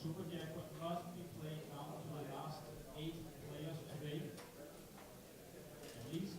Super Jackpot must be played down to the last 8 players today, at least.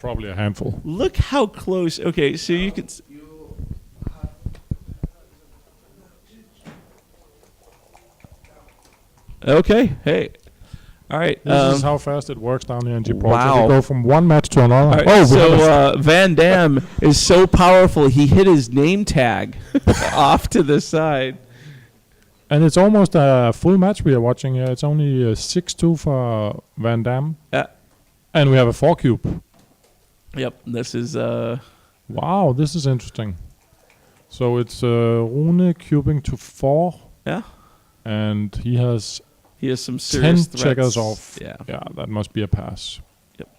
probably a handful. Look how close. Okay, so you can. Okay, hey. All right. This is how fast it works down here in Gibraltar. Wow. We go from one match to another. All right, Oh, so Van Damme is so powerful, he hit his name tag off to the side. and it's almost a full match we are watching here. It's only 6-2 for Van Damme. And we have a 4-cube. Yep, this is... Wow, this is interesting. So it's Rune cubing to 4. Yeah. And he has some serious 10 threats. checkers off. Yeah, that must be a pass. Yep.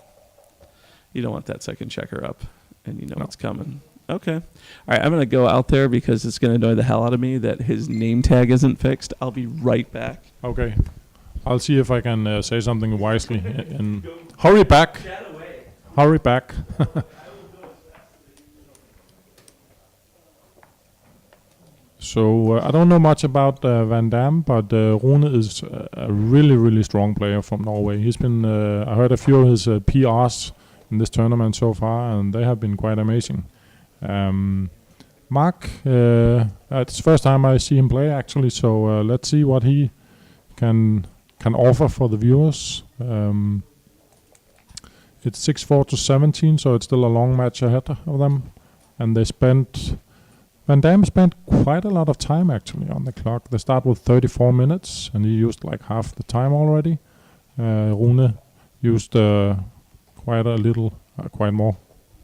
You don't want that second checker up, and you know it's coming. Okay. All right, I'm going to go out there because it's going to annoy the hell out of me that his name tag isn't fixed. I'll be right back. Okay. I'll see if I can say something wisely. Hurry back. Hurry back. So I don't know much about Van Damme, but Rune is a really, really strong player from Norway. He's been, I heard a few of his PRs in this tournament so far, and they have been quite amazing. Marc, it's the first time I see him play actually, so let's see what he can offer for the viewers. It's 6-4 to 17, so it's still a long match ahead of them, and Van Damme spent quite a lot of time actually on the clock. They start with 34 minutes, and he used like half the time already. Rune used quite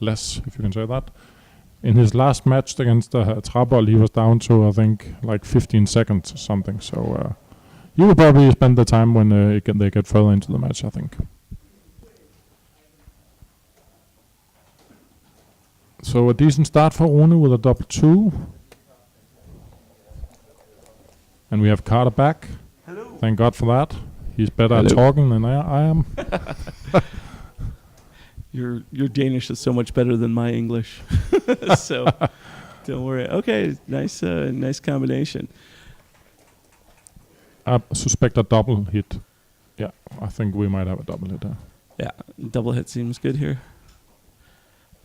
less, if you can say that. In his last match against Trabol, he was down to, I think, like 15 seconds or something. So he will probably spend the time when they get further into the match, I think. So a decent start for Rune with a double 2. And we have Carter back. Hello. Thank God for that. He's better at talking than I am. Your Danish is so much better than my English. So don't worry. Okay, nice combination. I suspect a double hit. Yeah, I think we might have a double hit there. Yeah, double hit seems good here.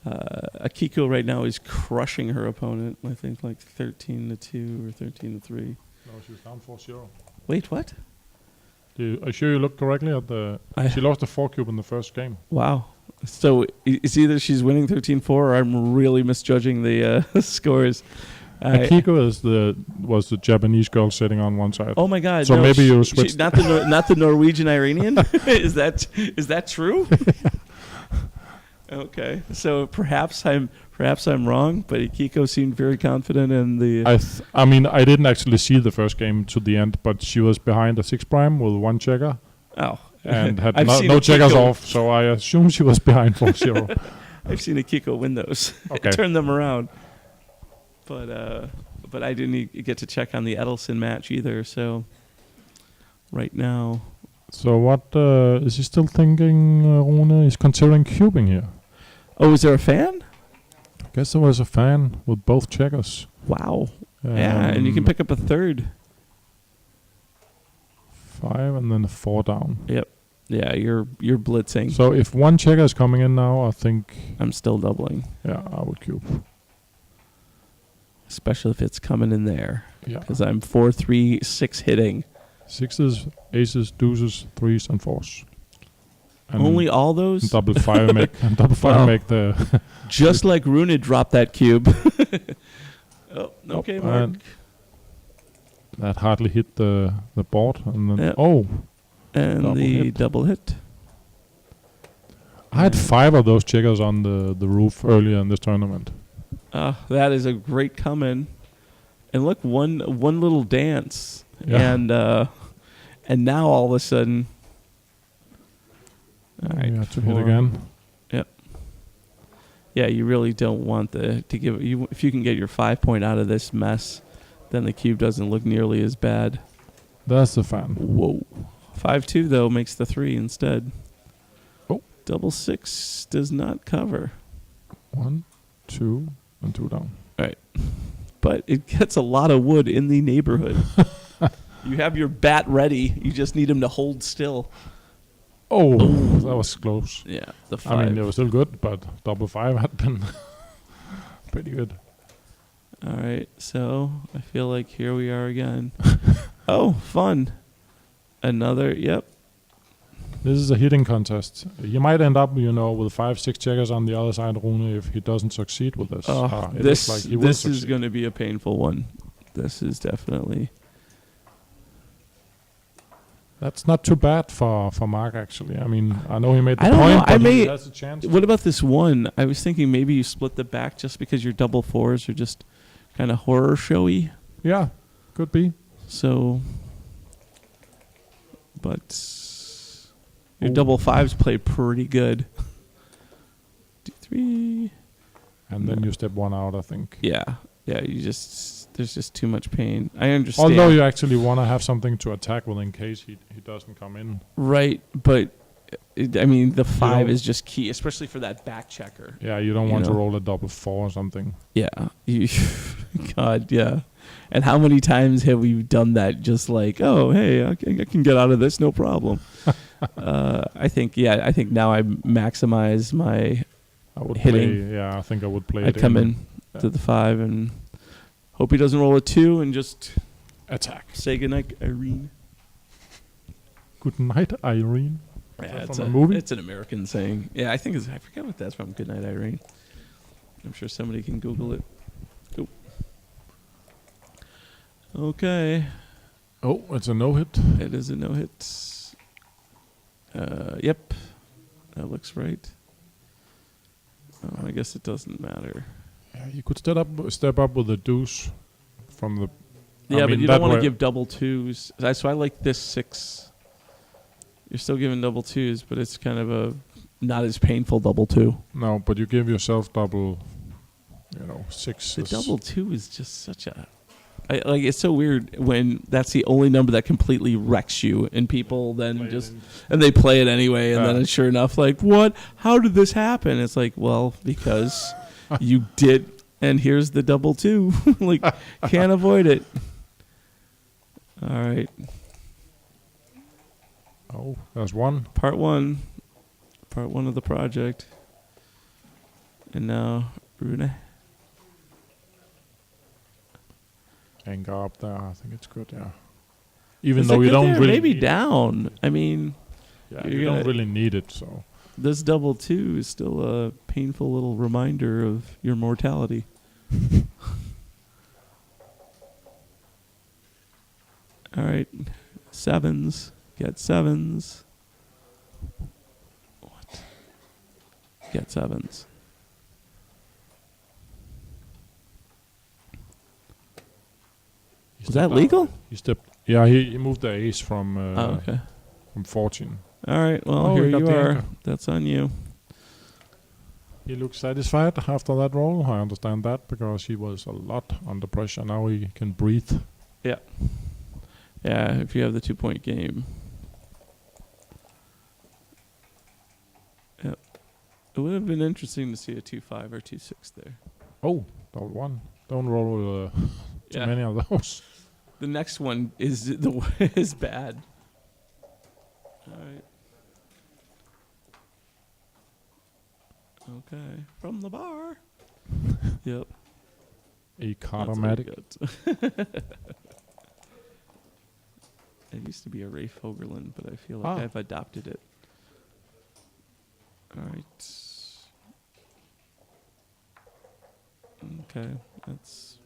Akiko right now is crushing her opponent. I think like 13-2 or 13-3. No, she's down 4-0. Wait, what? Are you sure you looked correctly at she lost the 4-cube in the first game. Wow. So it's either she's winning 13-4 or I'm really misjudging the scores. Akiko was the Japanese girl sitting on one side. Oh my God! So no, maybe you switched. Not the Norwegian Iranian. Is that true? Okay, so perhaps I'm wrong, but Akiko seemed very confident in the. I mean, I didn't actually see the first game to the end, but she was behind a 6' with one checker. Oh. And had no checkers off, so I assume she was behind 4-0. I've seen Akiko win those, turn them around, but I didn't get to check on the Edelson match either. So right now. So what is he still thinking? Rune is considering cubing here. Oh, is there a fan? I guess there was a fan with both checkers. Wow. Yeah, and you can pick up a third. 5 and then a 4 down. Yep. Yeah, you're blitzing. So if one checker is coming in now, I think I'm still doubling. Yeah, I would cube. Especially if it's coming in there. Yeah. Because I'm 4, 3, 6 hitting. 6s, aces, deuces, 3s, and 4s. And only all those? And double 5 make the... Just like Rune dropped that cube. Oh, okay, Marc. That hardly hit the board. And then and double the hit. Double hit. I had 5 of those checkers on the roof earlier in this tournament. That is a great come in. And look, one little dance. Yeah. And now all of a sudden... All right, you have to hit again. Yep. Yeah, you really don't want to give you if you can get your 5 point out of this mess, then the cube doesn't look nearly as bad. That's the fan. Whoa. 5-2 though makes the 3 instead. Oh. Double 6 does not cover. 1, 2, and 2 down. All right. But it gets a lot of wood in the neighborhood. You have your bat ready. You just need him to hold still. Oh, that was close. Yeah, the I 5. mean, it was still good, but double 5 had been pretty good. All right, so I feel like here we are again. Oh, fun. Another, yep. This is a hitting contest. You might end up, with 5-6 checkers on the other side, Rune, if he doesn't succeed with this. It looks like he will This is succeed. going to be a painful one. This is definitely. That's not too bad for Marc, actually. I mean, I know he made the I don't point, know, but he has a chance. What about this one? I was thinking maybe you split the back just because your double 4s are just kind of horror showy. Yeah, could be. So, but your double 5s play pretty good. 2, 3. And then you step one out, I think. Yeah. There's just too much pain. I understand. Although you actually want to have something to attack with in case he doesn't come in. Right, but the 5 is just key, especially for that back checker. Yeah, you don't want to roll a double 4 or something. Yeah. God, yeah. And how many times have we done that just like, oh, hey, I can get out of this, no problem. I think now I maximize my hitting. I think I would play I'd come in to the 5 and hope he doesn't roll a 2 and just attack. say goodnight, Irene. Good night, Irene. Yeah, From a movie? It's an American saying. Yeah, I forget what that's from. Good night, Irene. I'm sure somebody can Google it. Oh. Okay. Oh, it's a no-hit. It is a no-hit. Yep. That looks right. Oh, I guess it doesn't matter. Yeah, you could step up with the deuce from the... Yeah, but you don't want to give double 2s. So I like this 6. You're still giving double 2s, but it's kind of a not as painful double 2. No, but you give yourself double, 6. The double 2 is just such a... it's so weird when that's the only number that completely wrecks you, and people then and they play it anyway, and then it's sure enough, like, what? How did this happen? It's like, well, because you did, and here's the double 2. Like, can't avoid it. All right. Oh, there's one. Part one of the project. And now, Rune. And go up there. I think it's good, yeah. Even Is though it you good don't there? really... Maybe down. I mean... Yeah, you don't really need it, so... This double 2 is still a painful little reminder of your mortality. All right. 7s. Get 7s. What? Get 7s. Was that legal? He stepped... Yeah, he moved the ace from... okay. From 14. All right. Well, here you are. Anchor. That's on you. He looks satisfied after that roll. I understand that because he was a lot under pressure. Now he can breathe. Yeah. Yeah, if you have the 2-point game. Yep. It would have been interesting to see a 2-5 or 2-6 there. Oh, double 1. Don't roll too many of those. The next one is is bad. All right. Okay. From the bar. Yep. A cardomatic. It used to be a Ray Fogerland, but I feel like I've adopted it. All right. Okay, that's...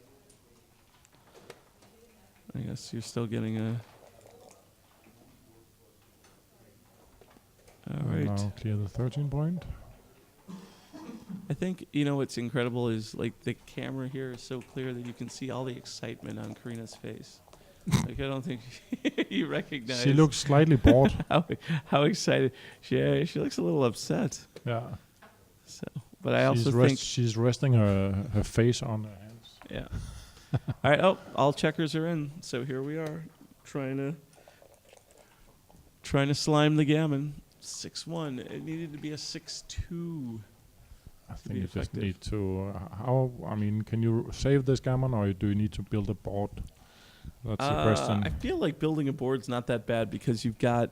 I guess you're still getting a... All right. Now clear the 13 point. I think, what's incredible is, like, the camera here is so clear that you can see all the excitement on Karina's face. Like, I don't think you recognize... She looks slightly bored. how excited. She looks a little upset. Yeah. So, but I also think... She's resting her face on her hands. Yeah. All right. Oh, all checkers are in. So here we are, trying to slime the gammon. 6-1. It needed to be a 6-2. I think you just need to... can you save this gammon, or do you need to build a board? That's the question. I feel like building a board's not that bad because you've got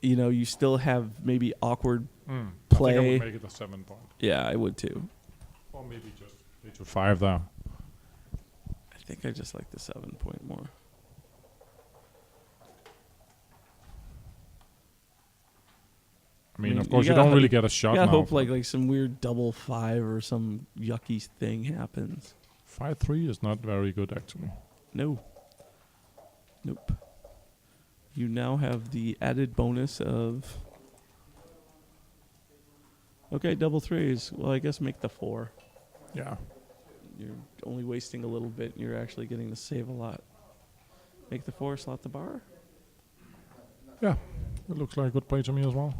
you still have maybe awkward I think I play. would make it a 7 point. Yeah, I would too. Or maybe just 3 to 5 there. I think I just like the 7 point more. I mean, I mean, of course, you you gotta don't really hope- get a shot I gotta now. hope like some weird double 5 or some yucky thing happens. 5-3 is not very good, actually. No. Nope. You now have the added bonus of. Okay, double 3s. Well, I guess make the 4. Yeah. You're only wasting a little bit, and you're actually getting to save a lot. Make the 4, slot the bar. Yeah. It looks like a good play to me as well.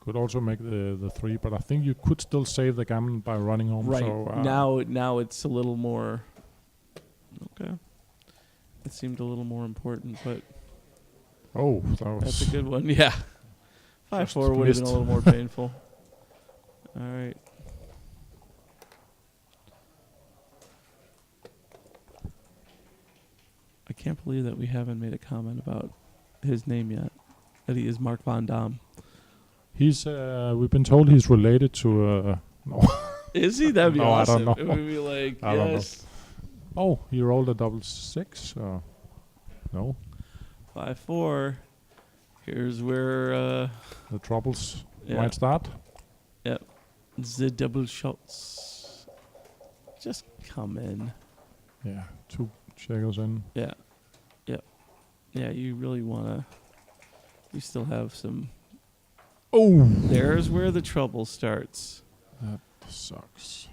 Could also make the 3, but I think you could still save the gammon by running home. Right. So, Now it's a little more. Okay. It seemed a little more important, but Oh, that was... that's a good one. Yeah. 5-4 would have been a missed. little more painful. All right. I can't believe that we haven't made a comment about his name yet. That he is Marc Van Damme. He's, we've been told he's related to, no. Is he? That'd be No, I awesome. don't know. It would be like, I don't know. yes. Oh, he rolled a double 6? No. 5-4. Here's where The troubles Yeah. might start. the double shots just come in. Yeah, 2 checkers in. Yeah. Yep. Yeah, you really want to. You still have some. Oh! There's where the trouble starts. That sucks.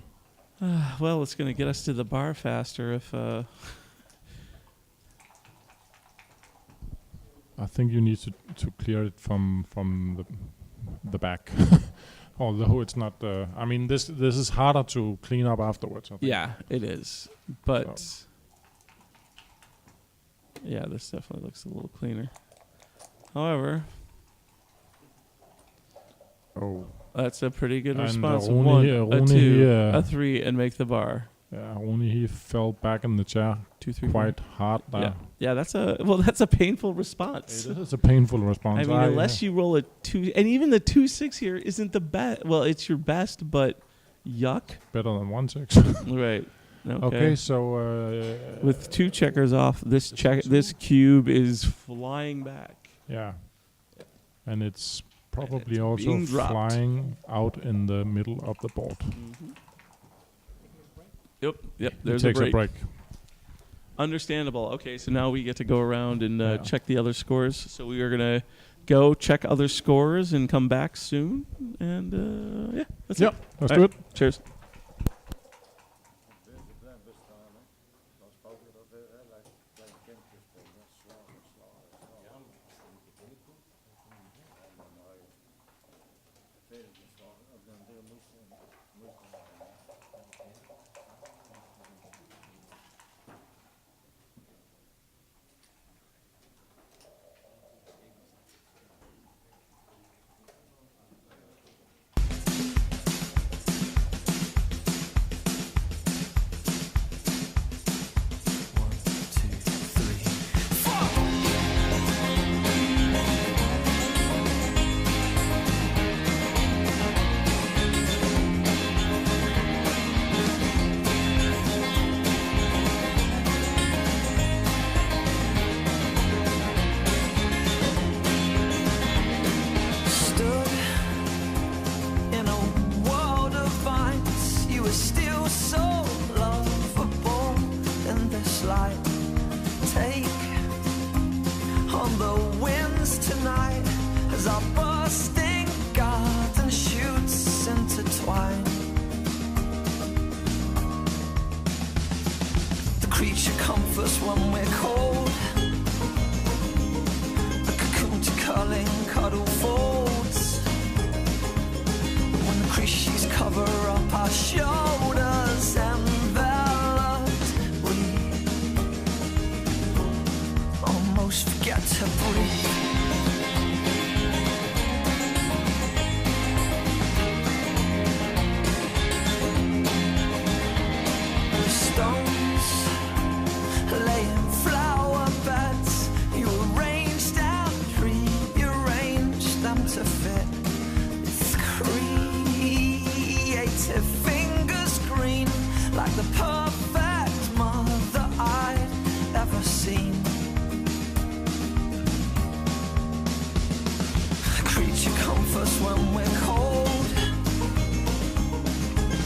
Well, it's going to get us to the bar faster if. I think you need to clear it from the back. Although it's not. I mean, this is harder to clean up afterwards. I think. Yeah, it is. But. Yeah, this definitely looks a little cleaner. However, Oh. that's a pretty good And, response. Rune 1, here- a Rune 2, here- a 3, and make the bar. Yeah. Only he fell back in the chair 2, 3, quite hard there. Yeah, yeah. That's a painful response. It is a painful response. I mean, unless you roll a 2, and even the 2-6 here isn't the best. Well, it's your best, but yuck. better than 1-6. Right. Okay. Okay, so With 2 checkers off, this cube is flying back. yeah, and it's probably it's also being dropped. flying out in the middle of the board. Yep. It There's takes a break. Understandable. Okay, so now we get to go around and Yeah. check the other scores. So we are gonna go check other scores and come back soon. And yeah, that's Yep, it. let's All do right. it. Cheers. Stood in a world of vines, you were still so lovable in this light. Take on the winds tonight as our bursting garden shoots intertwine. The creature comforts when we're cold, a cocoon to curling cuddle folds. When the creatures cover up our shoulders enveloped, we almost forget to breathe. The stones laying flower beds, you arranged and rearranged comforts when we're cold.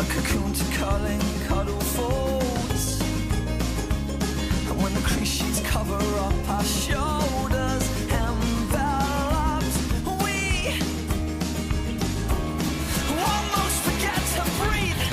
A cocoon to curling cuddle folds. And when the crease sheets cover up our shoulders, enveloped, we almost forget to breathe.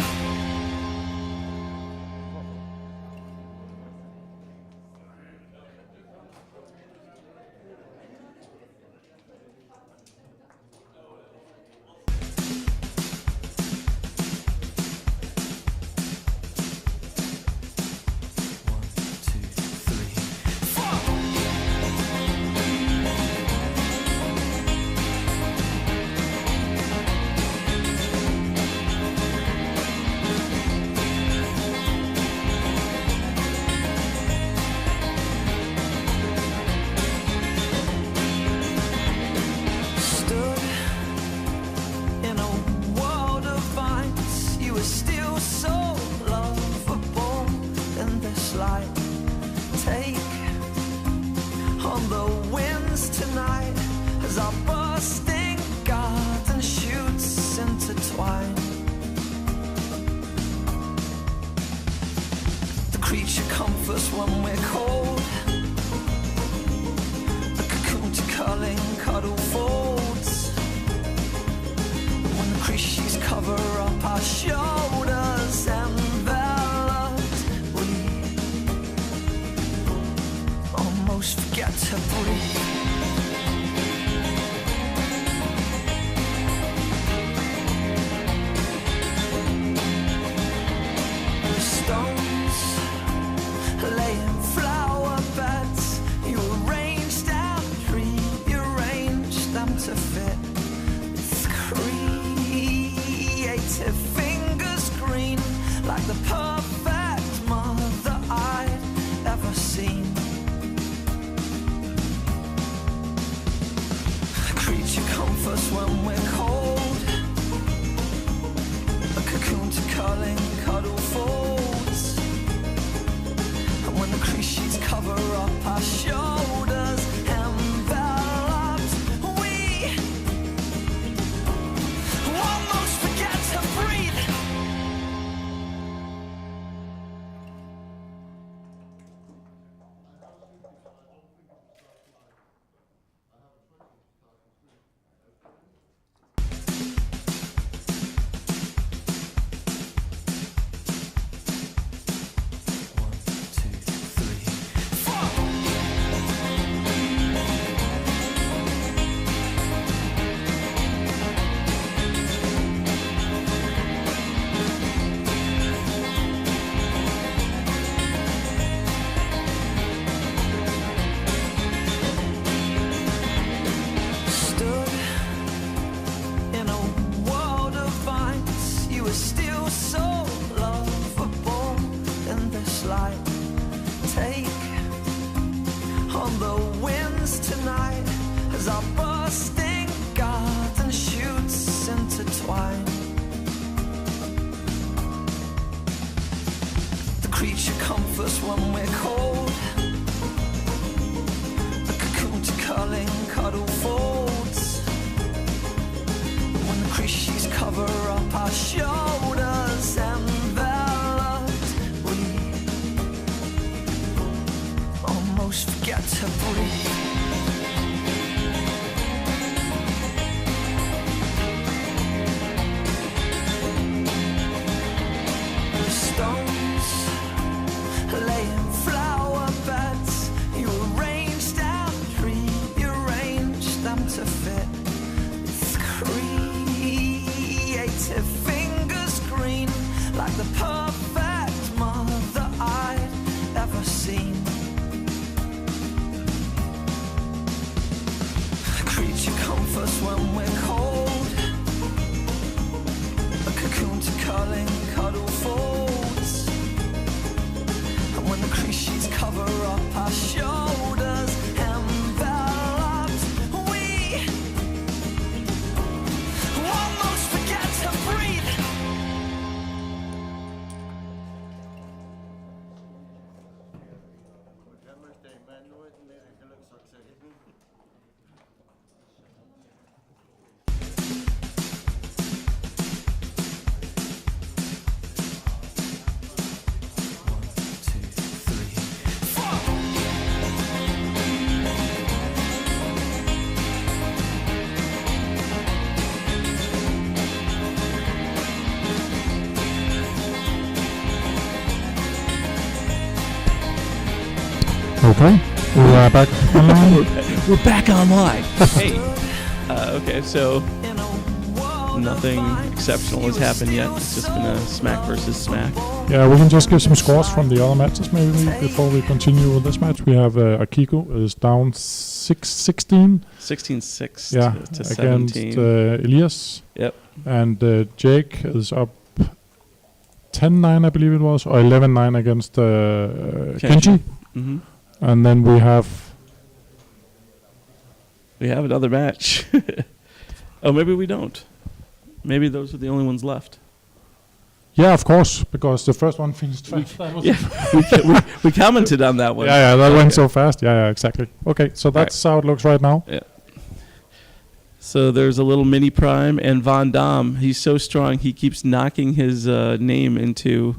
Okay, we are back online. We're back online. Hey. Okay, so nothing exceptional has happened yet. It's just been a smack versus smack. Yeah, we can just give some scores from the other matches maybe before we continue with this match. We have Akiko is down 16. 16-6 Yeah, to against 17. Elias. Yep. And Jake is up 10-9, I believe it was, or 11-9 against Kenji. Mm-hmm. And then we have another match. Oh, maybe we don't. Maybe those are the only ones left. yeah, of course, because the first one finished fast. We commented on that one. Yeah, that went so fast. Yeah, exactly. Okay, so that's how it looks right now. Yeah. So there's a little mini prime and Von Damme. He's so strong he keeps knocking his name into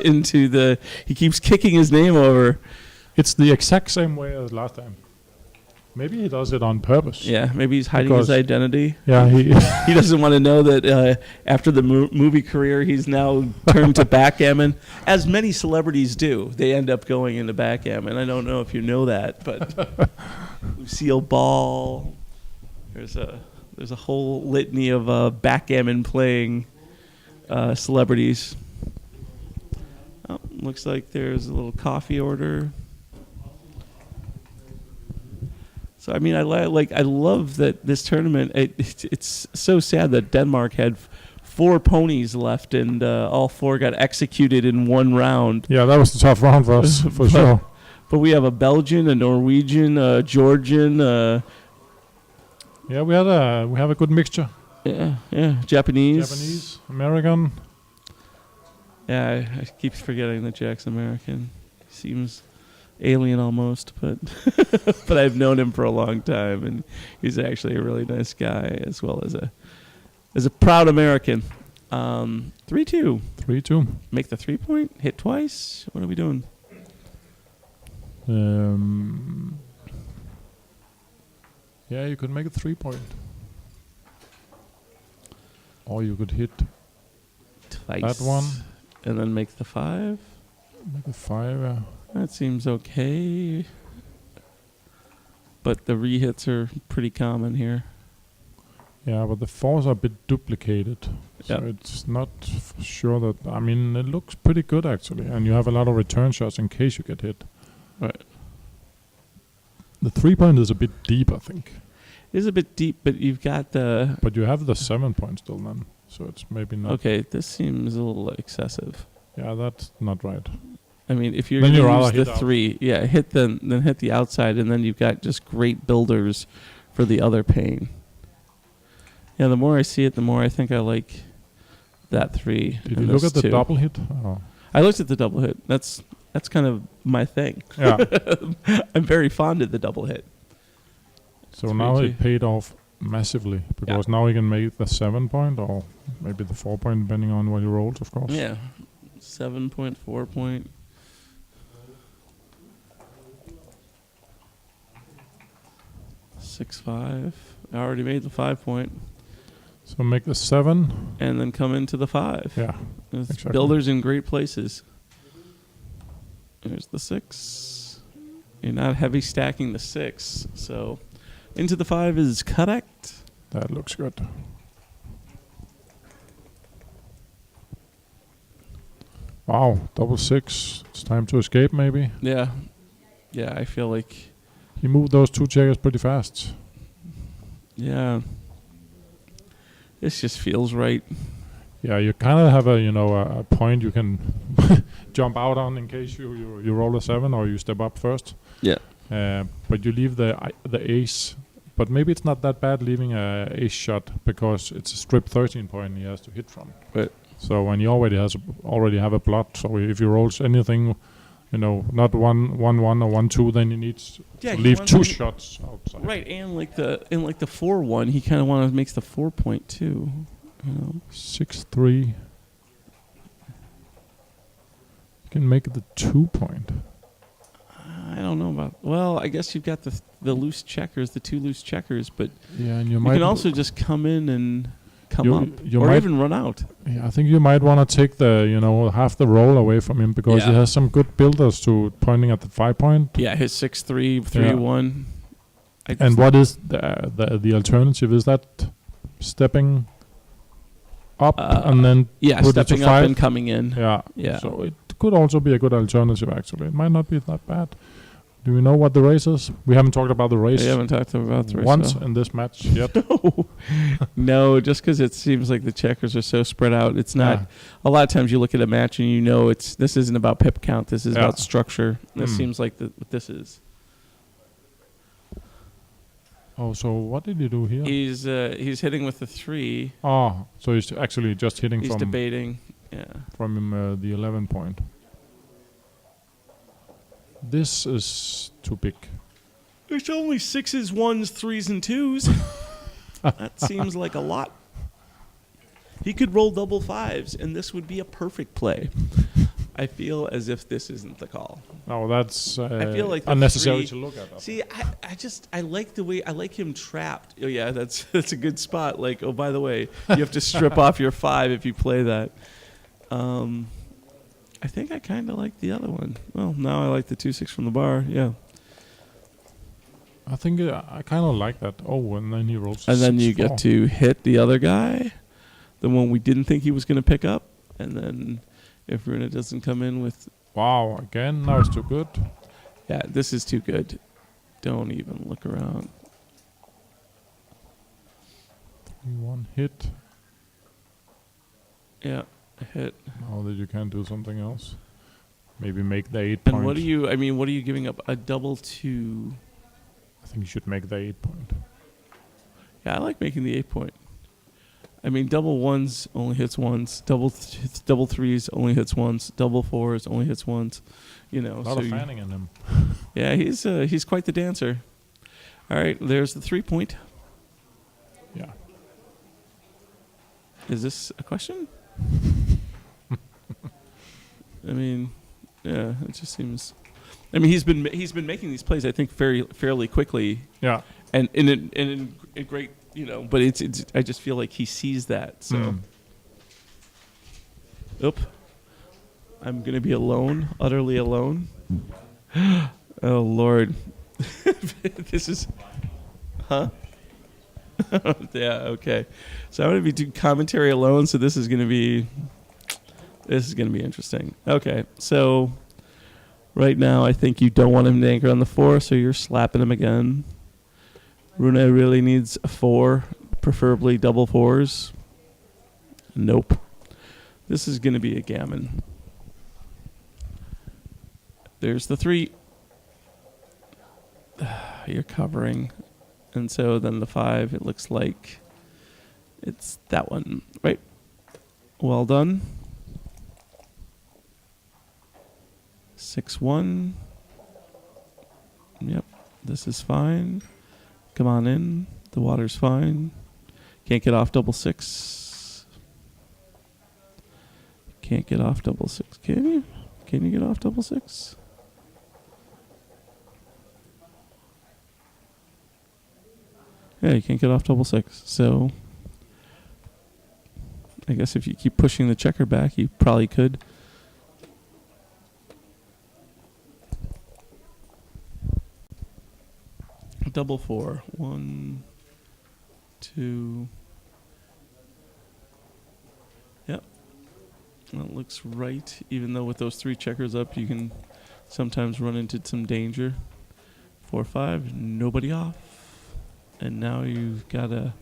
into the. He keeps kicking his name over. It's the exact same way as last time. Maybe he does it on purpose. Yeah, maybe he's hiding his identity. Yeah, he He doesn't want to know that after the movie career, he's now turned to backgammon, as many celebrities do. They end up going into backgammon. I don't know if you know that, but Lucille Ball. There's a whole litany of backgammon playing celebrities. Oh, looks like there's a little coffee order. So I mean, I love that this tournament. It's so sad that Denmark had 4 ponies left, and all 4 got executed in one round. Yeah, that was a tough round for us, for sure. But we have a Belgian, a Norwegian, a Georgian. Yeah, we have a good mixture. Yeah, Japanese, American. Yeah, I keep forgetting that Jack's American. Seems alien almost, but but I've known him for a long time, and he's actually a really nice guy, as well as a proud American. 3-2. 3-2. Make the 3-point. Hit twice. What are we doing? Yeah, you could make a 3-point, or you could hit Twice. that one. And then make the 5. Make a 5. Yeah. That seems okay. But the re-hits are pretty common here. Yeah, but the 4s are a bit duplicated, so Yep. it's not sure that. I mean, it looks pretty good actually, and you have a lot of return shots in case you get hit. Right. The 3-point is a bit deep, I think. It is a bit deep, but you've got the... But you have the 7-point still then, so it's maybe not. Okay, this seems a little excessive. Yeah, that's not right. I mean, if you're Then going you'd to rather use the hit out. 3, yeah, then hit the outside, and then you've got just great builders for the other pane. Yeah, the more I see it, the more I think I like that 3. Did and you look this at the 2. double hit? Oh. I looked at the double hit. That's kind of my thing. Yeah. I'm very fond of the double hit. So It's now pretty it paid off massively, because now he can make the 7-point or maybe the 4-point, depending on what he rolls, of course. Yeah, 7-point, 4-point. $6-5. I already made the 5-point, So make the 7. and then come into the 5. Yeah. There's exactly. builders in great places. There's the 6. You're not heavy stacking the 6, so into the 5 is correct. That looks good. Wow, double 6. It's time to escape, maybe. Yeah, I feel like, He moved those 2 checkers pretty fast. yeah, this just feels right. Yeah, you kind of have a point you can jump out on in case you roll a 7 or you step up first. Yeah. But you leave the ace. But maybe it's not that bad leaving a ace shot, because it's a strip 13 point he has to hit from. Right. So when he already have a blot, so if he rolls anything, not 1-1 or 1-2, then he needs to he leave wants 2 to- shots outside. Right, and like the 4-1, he kind of makes the 4-point too. 6-3. You can make the 2-point. I don't know about. Well, I guess you've got the loose checkers, the 2 loose checkers, but Yeah, and you you might can also just come in come You- up you or might- even run out. Yeah, I think you might want to take the half the roll away from him because he Yeah. has some good builders to pointing at the 5 point. Yeah, his 6-3, 3-1. And what is the alternative? Is that stepping up and then yeah, put it to stepping up 5? and coming in. Yeah. Yeah. So it could also be a good alternative, actually. It might not be that bad. Do we know what the race is? We haven't talked about the race We haven't talked about the race once though. in this match yet. No, just because it seems like the checkers are so spread out. It's not. A lot of times you look at a match and you know this isn't about pip count. This is about structure. This seems like what this is. Oh, so what did he do here? He's hitting with the 3. Oh, so he's actually just hitting He's from debating. Yeah. the 11 point. This is too big. It's only 6s, 1s, 3s, and 2s. That seems like a lot. He could roll double 5s, and this would be a perfect play. I feel as if this isn't the call. Oh, that's I feel like the unnecessary 3 to look at. See, I like the way I like him trapped. Oh yeah, that's a good spot. Like, oh, by the way, you have to strip off your 5 if you play that. I think I kind of like the other one. Well, now I like the 2-6 from the bar. Yeah. I think I kind of like that. Oh, and then he rolls. And then you 6-4. get to hit the other guy, the one we didn't think he was going to pick up. And then if Rune doesn't come in with... Wow, again, now it's too good. Yeah, this is too good. Don't even look around. 3-1 hit. Yeah, hit. Now that you can do something else. Maybe make the 8 point. And what are you giving up? A double 2... I think you should make the 8 point. Yeah, I like making the 8 point. I mean, double 1s only hits once. Double 3s only hits once. Double 4s only hits once. You know, A lot of fanning in him. Yeah, he's quite the dancer. All right, there's the 3 point. Yeah. Is this a question? I mean, yeah, it just seems. I mean, he's been making these plays, I think, fairly quickly. Yeah. And in great, you know, but it's I just feel like he sees that. So, Oop, I'm gonna be alone, utterly alone. Oh Lord, this is, huh? Yeah, okay. So I'm gonna be doing commentary alone. So this is gonna be interesting. Okay, so. Right now, I think you don't want him to anchor on the 4, so you're slapping him again. Rune really needs a 4, preferably double 4s. Nope. This is going to be a gammon. There's the 3. You're covering. And so then the 5, it looks like it's that one, right? Well done. 6-1. Yep, this is fine. Come on in. The water's fine. Can't get off double 6. Can't get off double 6. Can you? Can you get off double 6? Yeah, you can't get off double 6. So I guess if you keep pushing the checker back, you probably could. Double 4. 1, 2. Yep. That looks right. Even though with those 3 checkers up, you can sometimes run into some danger. 4, 5. Nobody off. And now you've got to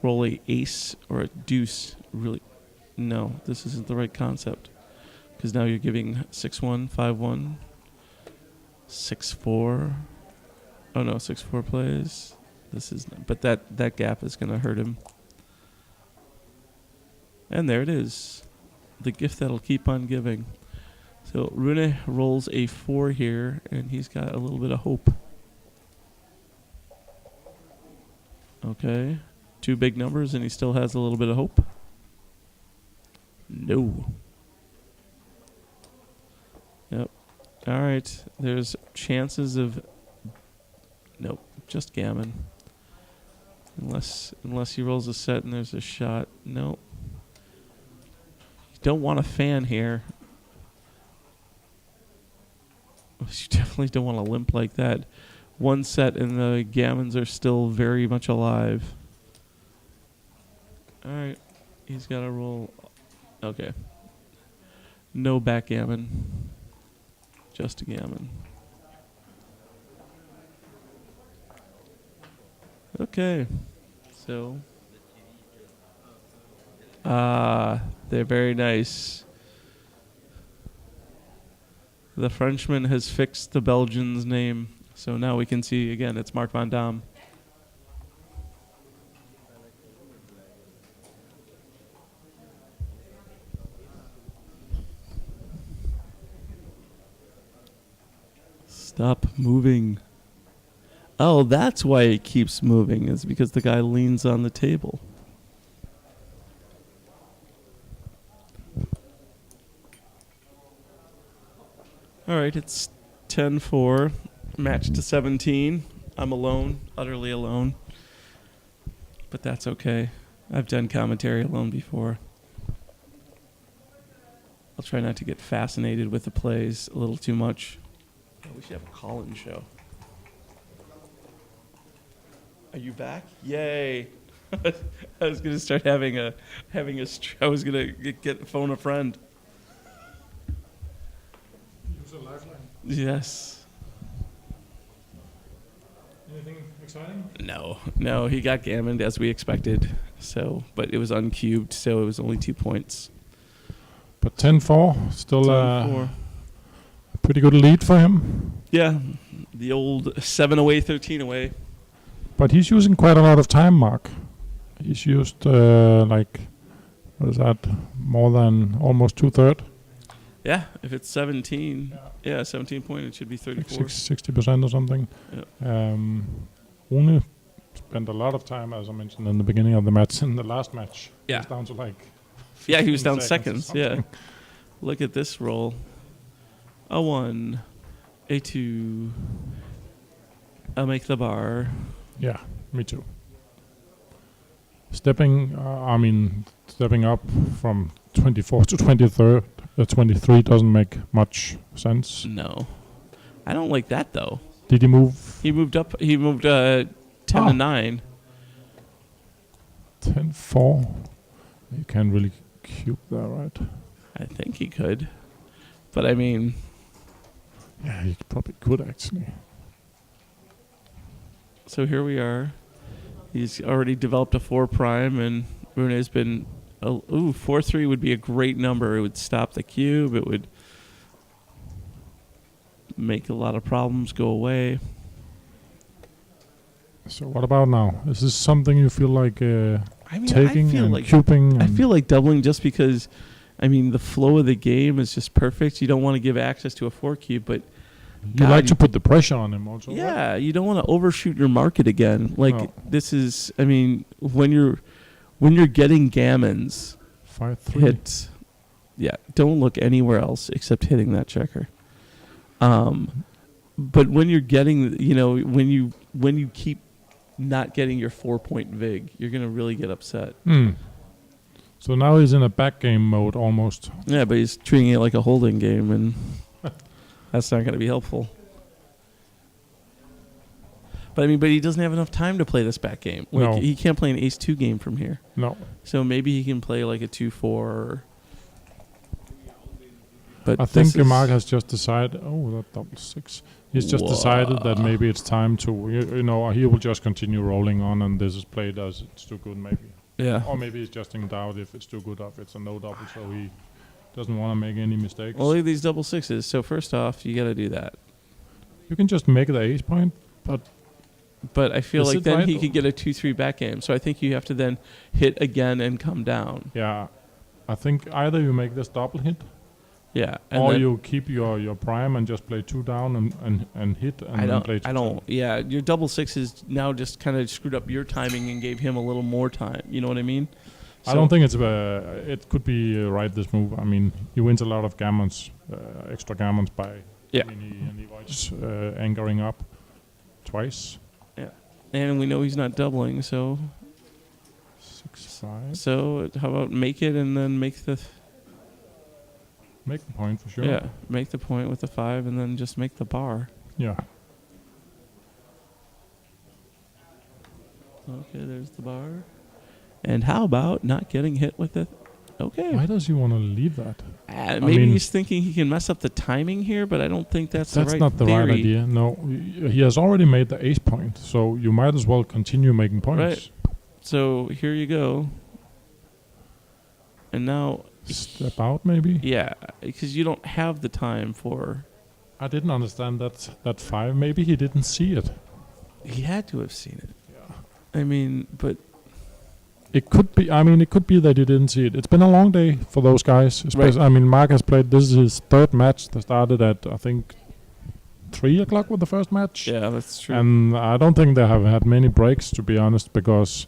roll a ace or a deuce. Really, no, this isn't the right concept. Because now you're giving 6-1, 5-1, 6-4. Oh no, 6-4 plays. This is, but that gap is going to hurt him. And there it is, the gift that'll keep on giving. So Rune rolls a 4 here, and he's got a little bit of hope. Okay, 2 big numbers, and he still has a little bit of hope. No. Yep. All right. There's chances of. Nope, just gammon. Unless he rolls a set and there's a shot. No. You don't want a fan here. You definitely don't want to limp like that. One set and the gammons are still very much alive. Alright. He's got to roll. Okay. No backgammon. Just a gammon. Okay. So. They're very nice. The Frenchman has fixed the Belgian's name. So now we can see again, it's Marc van Damme. Stop moving. Oh, that's why it keeps moving, is because the guy leans on the table. All right, it's 10-4, match to 17. I'm alone, utterly alone. But that's okay. I've done commentary alone before. I'll try not to get fascinated with the plays a little too much. Oh, we should have a call-in show. Are you back? Yay! I was gonna start I was gonna get phone a friend. Use a lifeline. Yes. Anything exciting? No, he got gammoned as we expected. So, but it was uncubed, so it was only 2 points. But 10-4, still 10-4. a pretty good lead for him. Yeah, the old 7 away, 13 away. But he's using quite a lot of time, Marc. He's used what is that? More than almost 2/3. Yeah, if it's 17, 17 point, it should be 34. 60% or something. Yeah. Rune spent a lot of time, as I mentioned in the beginning of the match, in the last match. Yeah. He was down to like. Yeah, he was down 15 seconds. or Yeah. something. Look at this roll. A 1, a 2. I'll make the bar. Yeah, me too. Stepping up from 24 to 23 doesn't make much sense. No. I don't like that, though. Did he move? He moved up. He moved 10 to 9. 10-4. You can't really cube that, right? I think he could. But, I mean... Yeah, he probably could, actually. So here we are. He's already developed a 4 prime, and Rune's been... 4-3 would be a great number. It would stop the cube. It would make a lot of problems go away. So what about now? Is this something you feel like taking I feel and like cubing? I feel like doubling just because, I mean, the flow of the game is just perfect. You don't want to give access to a 4 cube, but you like to put the pressure on him also. yeah, right? you don't want to overshoot your market again. Like No. this is, I mean, when you're getting gammons 5-3. hit, yeah, don't look anywhere else except hitting that checker. But when you're getting, when you keep not getting your 4-point vig, you're gonna really get upset. So now he's in a back game mode almost. Yeah, but he's treating it like a holding game, and that's not going to be helpful. But he doesn't have enough time to play this back game. Like, No. he can't play an ace-2 game from here. No. So maybe he can play like a 2-4. But I think Marc has just decided, that double 6. He's just decided that maybe it's time to, he will just continue rolling on, and this is played as it's too good maybe. Yeah. Or maybe he's just in doubt if it's too good or if it's a no double, so he doesn't want to make any mistakes. Well, look at these double 6s. So first off, you got to do that. You can just make the ace point, but I feel Is like it then right he or- could get a 2-3 back game. So I think you have to then hit again and come down. yeah, I think either you make this double hit, Yeah. And or then you keep your prime and just play 2 down and hit and then play 2 I don't. Yeah, your double 6s now just kind of screwed up your timing and gave him a little more time. You know what I mean? I don't think it could be right, this move. I mean, he wins a lot of gammons, extra gammons by Yeah. and he avoids anchoring up twice. Yeah. And we know he's not doubling, so 6-5. so how about make it and then make the Make the point for sure. yeah, make the point with the 5 and then just make the bar. Yeah. Okay, there's the bar. And how about not getting hit with it? Okay. Why does he want to leave that? Maybe mean- he's thinking he can mess up the timing here, but I don't think that's the right not the theory. right idea. No, he has already made the ace point, so you might as well continue making points. Right. So here you go. And now, Step out, maybe. yeah, because you don't have the time for. I didn't understand that 5. Maybe he didn't see it. He had to have seen it. Yeah. I mean, but It could be. I mean, it could be that he didn't see it. It's been a long day for those guys. Right. I mean, Marc has played. This is his 3rd match. They started at I think 3 o'clock with the first match. yeah, that's true. And I don't think they have had many breaks, to be honest, because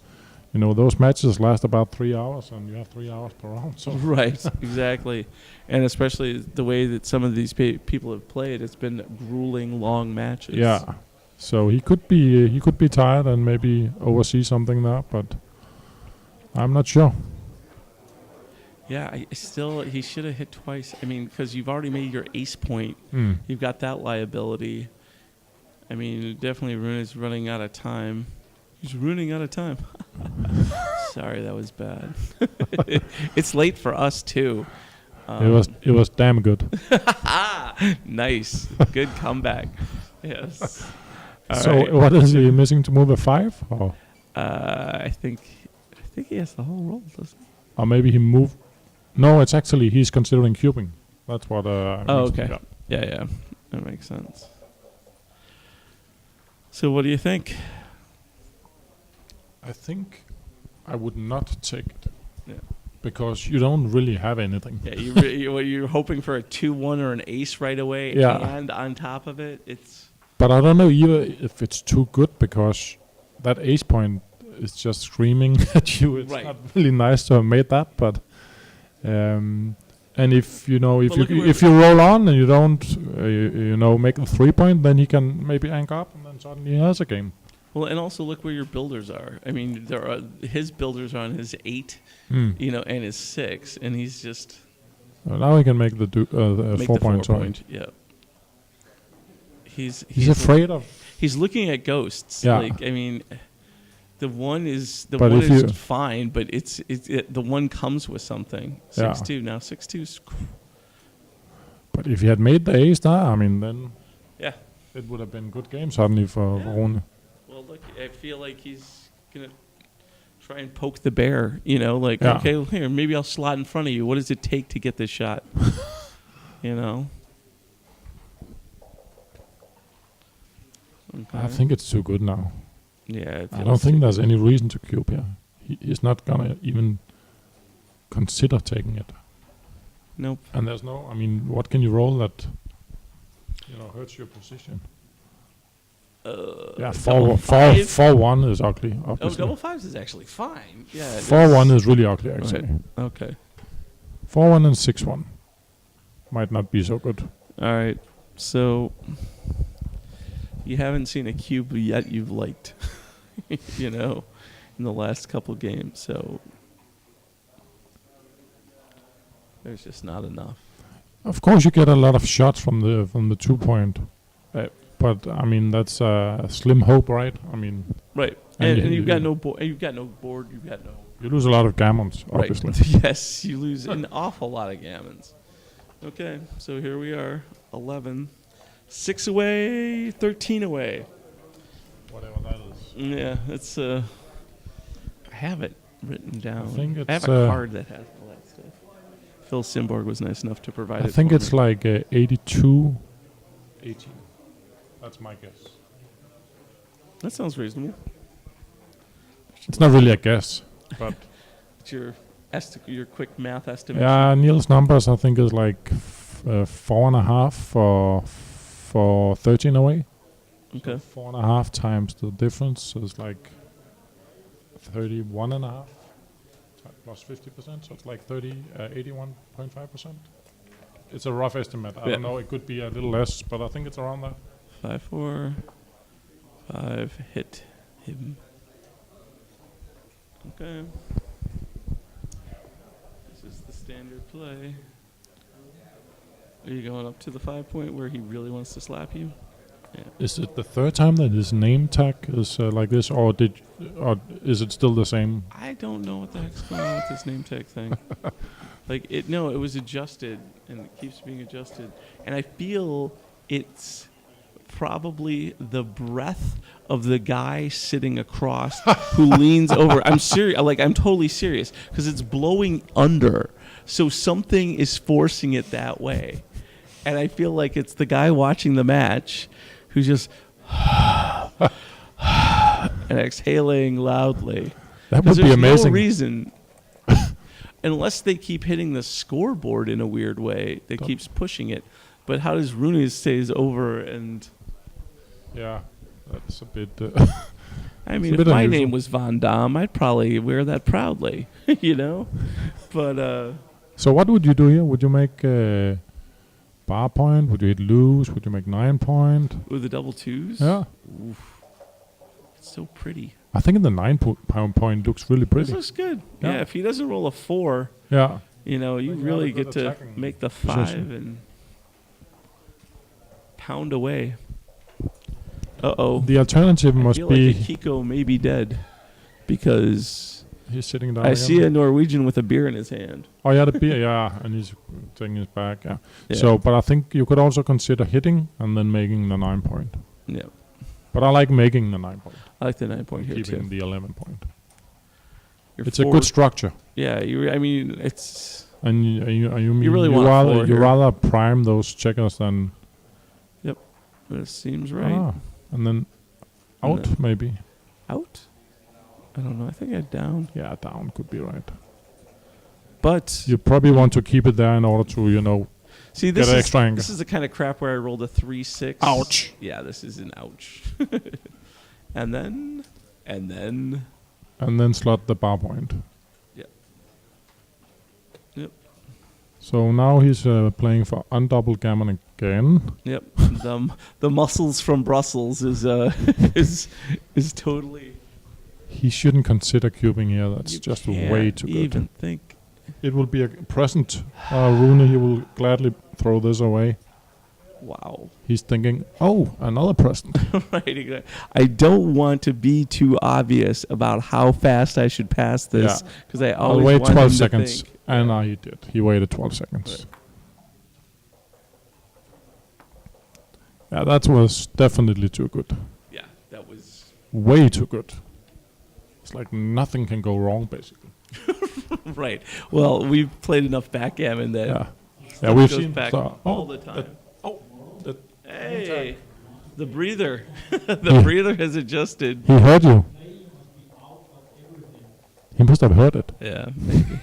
those matches last about 3 hours, and you have 3 hours per round. So Right, exactly. And especially the way that some of these people have played, it's been grueling, long matches. yeah. So he could be tired and maybe oversee something there, but I'm not sure. Yeah, he should have hit twice. I mean, because you've already made your ace point. Mm. You've got that liability. I mean, definitely Rune is running out of time. He's running out of time. Sorry, that was bad. It's late for us, too. It was damn good. Nice. Good comeback. Yes. All So right. what is he missing to move a 5? I think he has the whole roll, doesn't he? Or maybe he moved. No, it's actually he's considering cubing. That's what. Oh, okay. Yeah, that makes sense. So, what do you think? I think I would not take it. Yeah. Because you don't really have anything. Yeah, you're hoping for a 2-1 or an ace right away, Yeah. and on top of it, it's. But I don't know either if it's too good, because that ace point is just screaming at you. It's Right. not really nice to have made that, but and if if you roll on and you don't make the 3 point, then he can maybe anchor up and then suddenly he has a game. Well, and also look where your builders are. I mean, his builders are on his 8, and his 6, and he's just Now he can make the 4 point. Yeah. He's afraid of. He's looking at ghosts. Yeah. Like, I mean, the one is But if you- fine, but it's the one comes with something. 6-2 now. 6-2's. But if he had made the ace there, I mean, then Yeah. it would have been good game suddenly for Yeah. Rune. Well, look, I feel like he's gonna try and poke the bear. Like, Yeah. okay, well, here, maybe I'll slot in front of you. What does it take to get this shot? Okay. I think it's too good now. Yeah, it I feels don't think too there's good. any reason to cube here. He's not gonna even consider taking it. Nope. And there's no. I mean, what can you roll that hurts your position? Yeah, double five? 4-1 is ugly. Oh, Obviously. double 5s is actually fine. Yeah. 4-1 is really ugly, actually. Okay. 4-1 and 6-1 might not be so good. All right. So you haven't seen a cube yet you've liked, in the last couple games. So there's just not enough. Of course, you get a lot of shots from the 2 point. Right. But I mean, that's a slim hope, right? I mean, Right. And And you- you've got no board. You've got no board. You've got no. you lose a lot of gammons, Right. obviously. Yes, you lose an awful lot of gammons. Okay, so here we are, 11. 6 away, 13 away. Whatever that is. Yeah, it's I have it written down. I think I have it's, a card that has all that stuff. Phil Simborg was nice enough to provide it. I think for it's me. like 82-18. That's my guess. That sounds reasonable. It's not really a guess, but It's your quick math estimate. yeah, Neil's numbers I think is like 4.5 for 13 away. Okay. 4.5 times the difference is like 31.5 plus 50%, so it's like 81.5%. It's a rough estimate. I Yeah. don't know. It could be a little less, but I think it's around that. 5-4. 5 hit. him. Okay. This is the standard play. Are you going up to the 5 point where he really wants to slap you? Yeah. Is it the third time that his name tag is like this, or is it still the same? I don't know what the heck's going on with this name tag thing. Like it was adjusted and it keeps being adjusted, and I feel it's probably the breath of the guy sitting across who leans over. I'm serious, like I'm totally serious, because it's blowing under, so something is forcing it that way, and I feel like it's the guy watching the match who's just and exhaling loudly. That would be there's amazing. No reason. Unless they keep hitting the scoreboard in a weird way that keeps pushing it. But how does Rune stays over and... Yeah, that's a bit... I mean, if my name was Van Damme, I'd probably wear that proudly, you know? But... So what would you do here? Would you make a bar point? Would you hit loose? Would you make 9 point? With the double twos? Yeah. Oof. It's so pretty. I think the 9 point looks really pretty. This looks good. Yeah. Yeah, if he doesn't roll a 4, Yeah. you know, you Then you really have a get good to attacking make the 5 position. and pound away. Uh-oh. The alternative I must feel be... like Akiko may be dead because He's sitting down I again. see a Norwegian with a beer in his hand. Oh, yeah, the beer, yeah, and he's taking his back, yeah. Yeah. So, but I think you could also consider hitting and then making the 9 point. Yeah, But I like making the 9 point. I like the 9 point here Keeping too. the 11 point. You're It's a forward- good structure. Yeah, I mean, it's And you really want a rather forward you here. rather prime those checkers than it seems right. And then out No. maybe. Out? I don't know. I think I down. Yeah, down could be right. But You probably want to keep it there in order to see, get an extra angle. this is the kind of crap where I rolled a 3-6. Ouch. Yeah, this is an ouch. and then and then slot the bar point. Yep. Yep. So now he's playing for undouble gammon again. Yep. the muscles from Brussels is is totally. He shouldn't consider cubing here. That's You just can't way too good. even think. It will be a present. Rune, he will gladly throw this away. Wow. He's thinking, oh, another present. Right. Exactly. I don't want to be too obvious about how fast I should pass this Yeah. because I I'll always wait want 12 him to seconds. think. And he did. He waited 12 seconds. Right. Yeah, that was definitely too good. Yeah, that was Way too good. It's like nothing can go wrong, basically. right. Well, we've played enough backgammon that Yeah. stuff Yeah, we've goes seen back so- all the time. that Hey, the breather. The breather has adjusted. he heard you. He must have heard it. Yeah, maybe.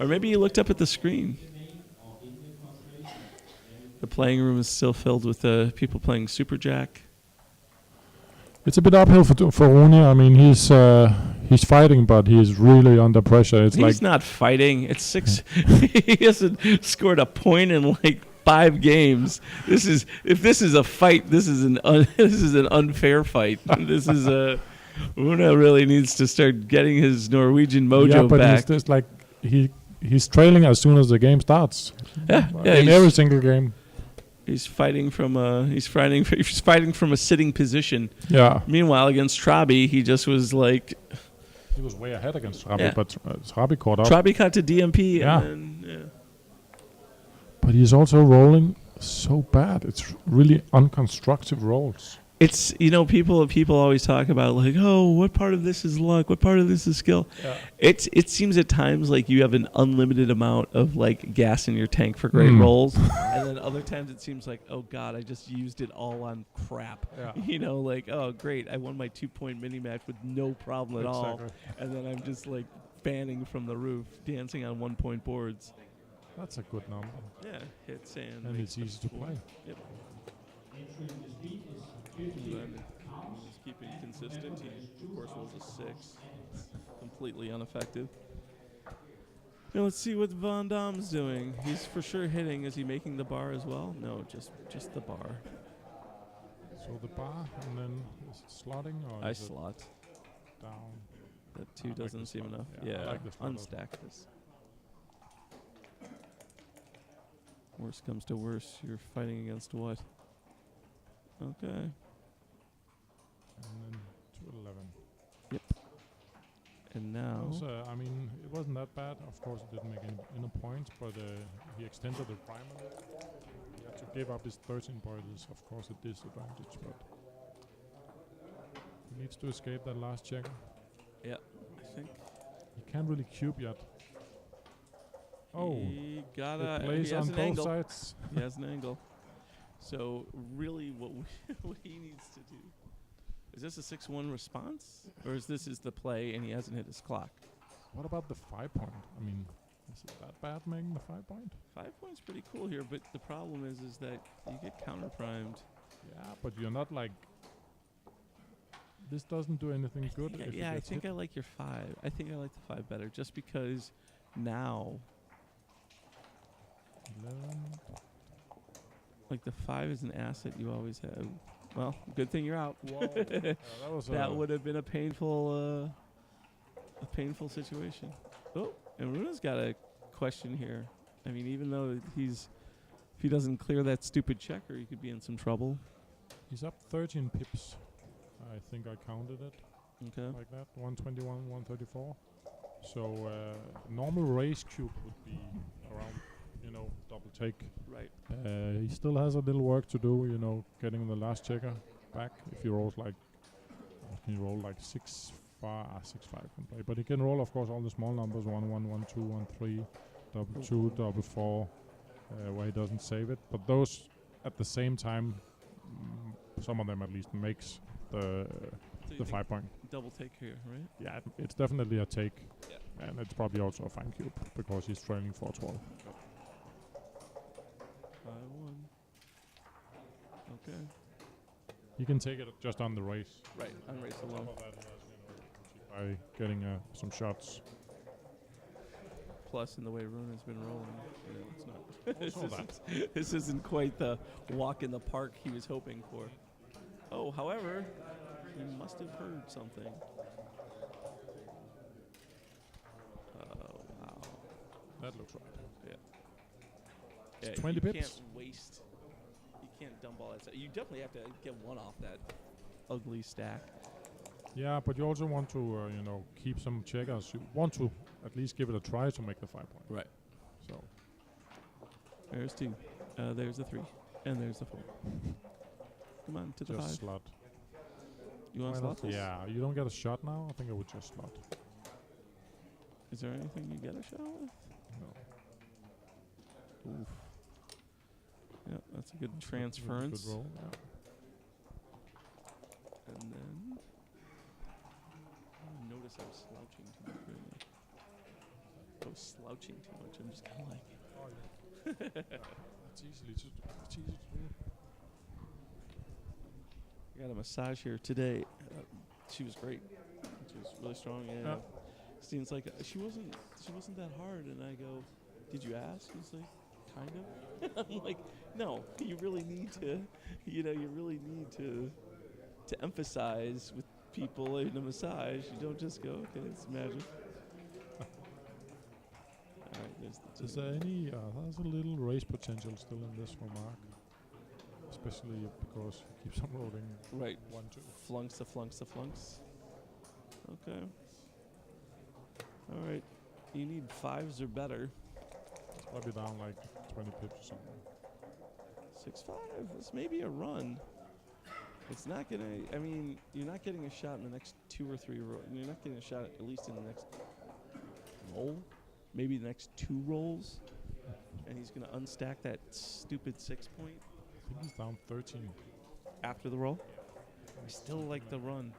Or maybe he looked up at the screen. The playing room is still filled with people playing Super Jack. It's a bit uphill for Rune. I mean, he's fighting, but he's really under pressure. It's He's not fighting. It's 6. He hasn't scored a point in like 5 games. If this is a fight, this is an unfair fight. This is a Rune really needs to start getting his Norwegian mojo but back. he's just like he's trailing as soon as the game starts. Yeah, In every single game. He's fighting from a sitting position. Yeah. Meanwhile, against Trabi, he just was like He was way ahead against Trabi, Yeah. but Trabi caught up. Trabi cut to DMP. Yeah. And then, But he's also rolling so bad. It's really unconstructive rolls. It's people always talk about like, oh, what part of this is luck, what part of this is skill. Yeah. It seems at times like you have an unlimited amount of like gas in your tank for great Mm. rolls, and then other times it seems like, oh god, I just used it all on crap. Yeah. Like, oh great, I won my 2-point mini match with no problem at all, and then I'm just like fanning from the roof, dancing on 1-point boards. That's a good number. Yeah, hits and And makes it's easy to the play. Yep. And he's keeping consistent. He, of course, rolls a 6. Completely ineffective. Now let's see what Van Damme's doing. He's for sure hitting. Is he making the bar as well? No, just the bar. So the bar, and then is it slotting or I is it slot. down? That I 2 like doesn't the seem slot. enough. Yeah, I Yeah, like the slot also. unstack this. Worst comes to worst, you're fighting against what? Okay. And then 211. Yep. And now... It was, I mean, it wasn't that bad. Of course, it didn't make any inner points, but he extended the prime a little. He had to give up his 13 points. Of course, a disadvantage, but he needs to escape that last check. Yeah, I think... He can't really cube yet. Oh, He it gotta... plays He has on an both angle. sides. He has an angle. So, really, what he needs to do... Is this a 6-1 response? Or is this the play and he hasn't hit his clock? What about the 5 point? I mean, is it that bad making the 5 point? 5 points pretty cool here, but the problem is that you get counter-primed. Yeah, but you're not like... This doesn't do anything good. If Yeah, it I gets think hit. I like your 5. I think I like the 5 better, just because now, 11. like the 5 is an asset you always have. Well, good thing you're out. Whoa. That was That would have been a painful situation. Oh, and Rune's got a question here. I mean, even though if he doesn't clear that stupid checker, he could be in some trouble. He's up 13 pips. I think I counted it Okay. like that. 121, 134. So normal race cube would be around, double take. Right. He still has a little work to do, getting the last checker back. If he rolls like, can you roll like 6-5 can play. But he can roll, of course, all the small numbers, 1, 1, 1, 2, 1, 3, double 2, double 4, where he doesn't save it. But those, at the same time, some of them at least makes So you the think 5 point. double take here, right? Yeah, it's definitely a take. Yeah. And it's probably also a fine cube, because he's trailing 4-12. 5-1. Okay. He can take it just on the race. Right, on race alone. Top of that, he has, by getting some shots. Plus, in the way Rune has been rolling, it's not. Also that. This isn't quite the walk in the park he was hoping for. Oh, however, he must have heard something. Oh, wow. That looks right. Yeah. It's 20 you pips. Can't waste. You can't dump all that stuff. You definitely have to get one off that ugly stack. Yeah, but you also want to, keep some checkers. You want to at least give it a try to make the 5 point. Right. So There's 2. There's the 3. And there's the 4. Come on, to the just 5. slot. You want to Why not? slot this? Yeah, you don't get a shot now. I think I would just slot. Is there anything you get a shot with? No. Oof. Yeah, that's a good That's transference. Good roll. Yeah. And then I notice I'm slouching too much right now. I was slouching too much. I'm just kind of like. It's easy to do. I got a massage here today. She was great. She was really strong. Yeah. Seems like she wasn't that hard. And I go, did you ask? He's like, kind of. I'm like, no. You really need to. You really need to emphasize with people in a massage. You don't just go, okay, it's magic. All right, there's the Is there any? There's a little race potential still in this for Marc, especially because he keeps on rolling. right. 1, 2. Flunks to flunks to flunks. Okay. All right. You need 5s or better. It's probably down like 20 pips or something. 6-5. This may be a run. It's not gonna. I mean, you're not getting a shot in the next 2 or 3 rolls. You're not getting a shot at least in the next roll, maybe the next 2 rolls. And he's gonna unstack that stupid 6 point I think he's down 13. after the roll. I still like the run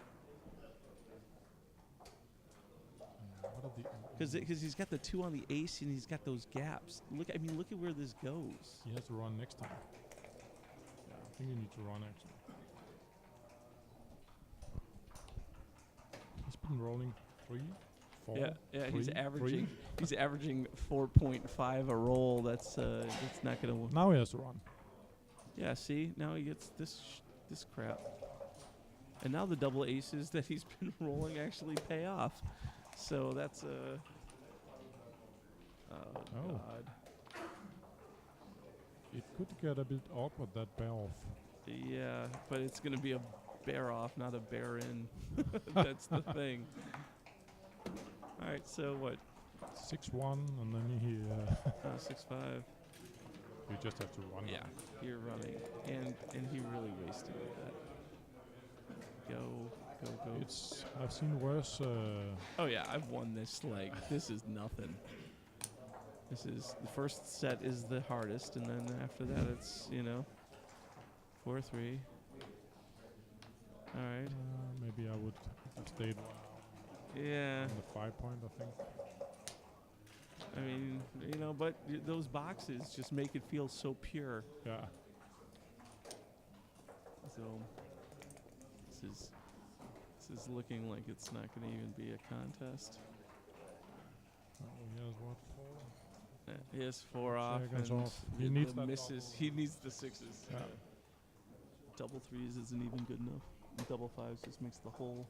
What are the? because he's got the 2 on the ace and he's got those gaps. Look at where this goes. He has to run next time. Yeah, I think you need to run actually. He's been rolling 3, 4. Yeah. He's 3, averaging 3. he's averaging 4.5 a roll. That's not gonna work. Now he has to run. Yeah. See, now he gets this crap. And now the double aces that he's been rolling actually pay off. So that's a... Oh, God. It could get a bit awkward, that bear off. Yeah, but it's going to be a bear off, not a bear in. That's the thing. All right, so what? 6-1, and then he 6-5. you just have to run. Yeah, you're running. And he really wasted that. Go. I've seen worse. Oh, yeah, I've won this leg. This is nothing. This is... The first set is the hardest, and then after that it's, 4-3. All right. Maybe I would have stayed Yeah. on the 5 point, I think. I mean, but those boxes just make it feel so pure. Yeah. So this is looking like it's not going to even be a contest. Oh, he has what? 4? He has 4 off. Seconds And off. He needs that misses. He needs the 6s. Yeah. Double 3s isn't even good enough. Double 5s just makes the whole.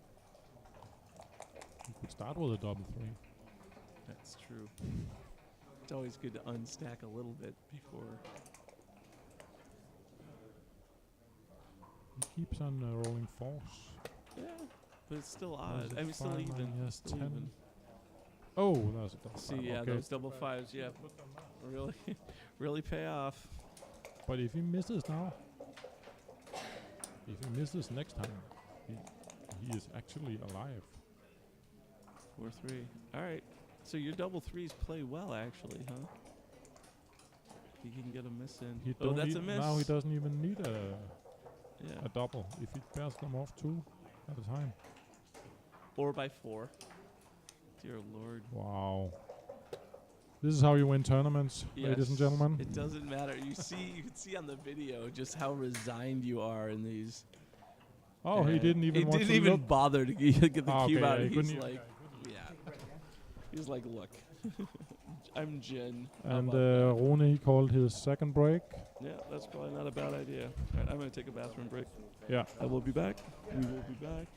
You could start with a double 3. That's true. It's always good to unstack a little bit before. He keeps on rolling 4s. Yeah, but it's still What is odd. it, I mean, still 5, even. 9, yes, Still 10. even. Oh, that's a double See, 5. yeah, Okay. those double 5s, yeah, really, really pay off. But if he misses now, if he misses next time, he is actually alive. 4-3. All right. So your double 3s play well, actually, huh? He can get a miss in. Don't that's need, a miss. Now he doesn't even need a Yeah. double. If he pairs them off 2 at a time. Or by 4. Dear Lord. Wow. This is how you win tournaments, ladies and Yes. gentlemen. It doesn't matter. You can see on the video just how resigned you are in these. Oh, he didn't even want He to didn't even look. bother to get the cube Okay, out. yeah, he He's couldn't like, yeah. He's like, look, I'm Jen. How And about that? Rune, he called his second break. Yeah, that's probably not a bad idea. All right, I'm going to take a bathroom break. Yeah. I will be back. We will be back.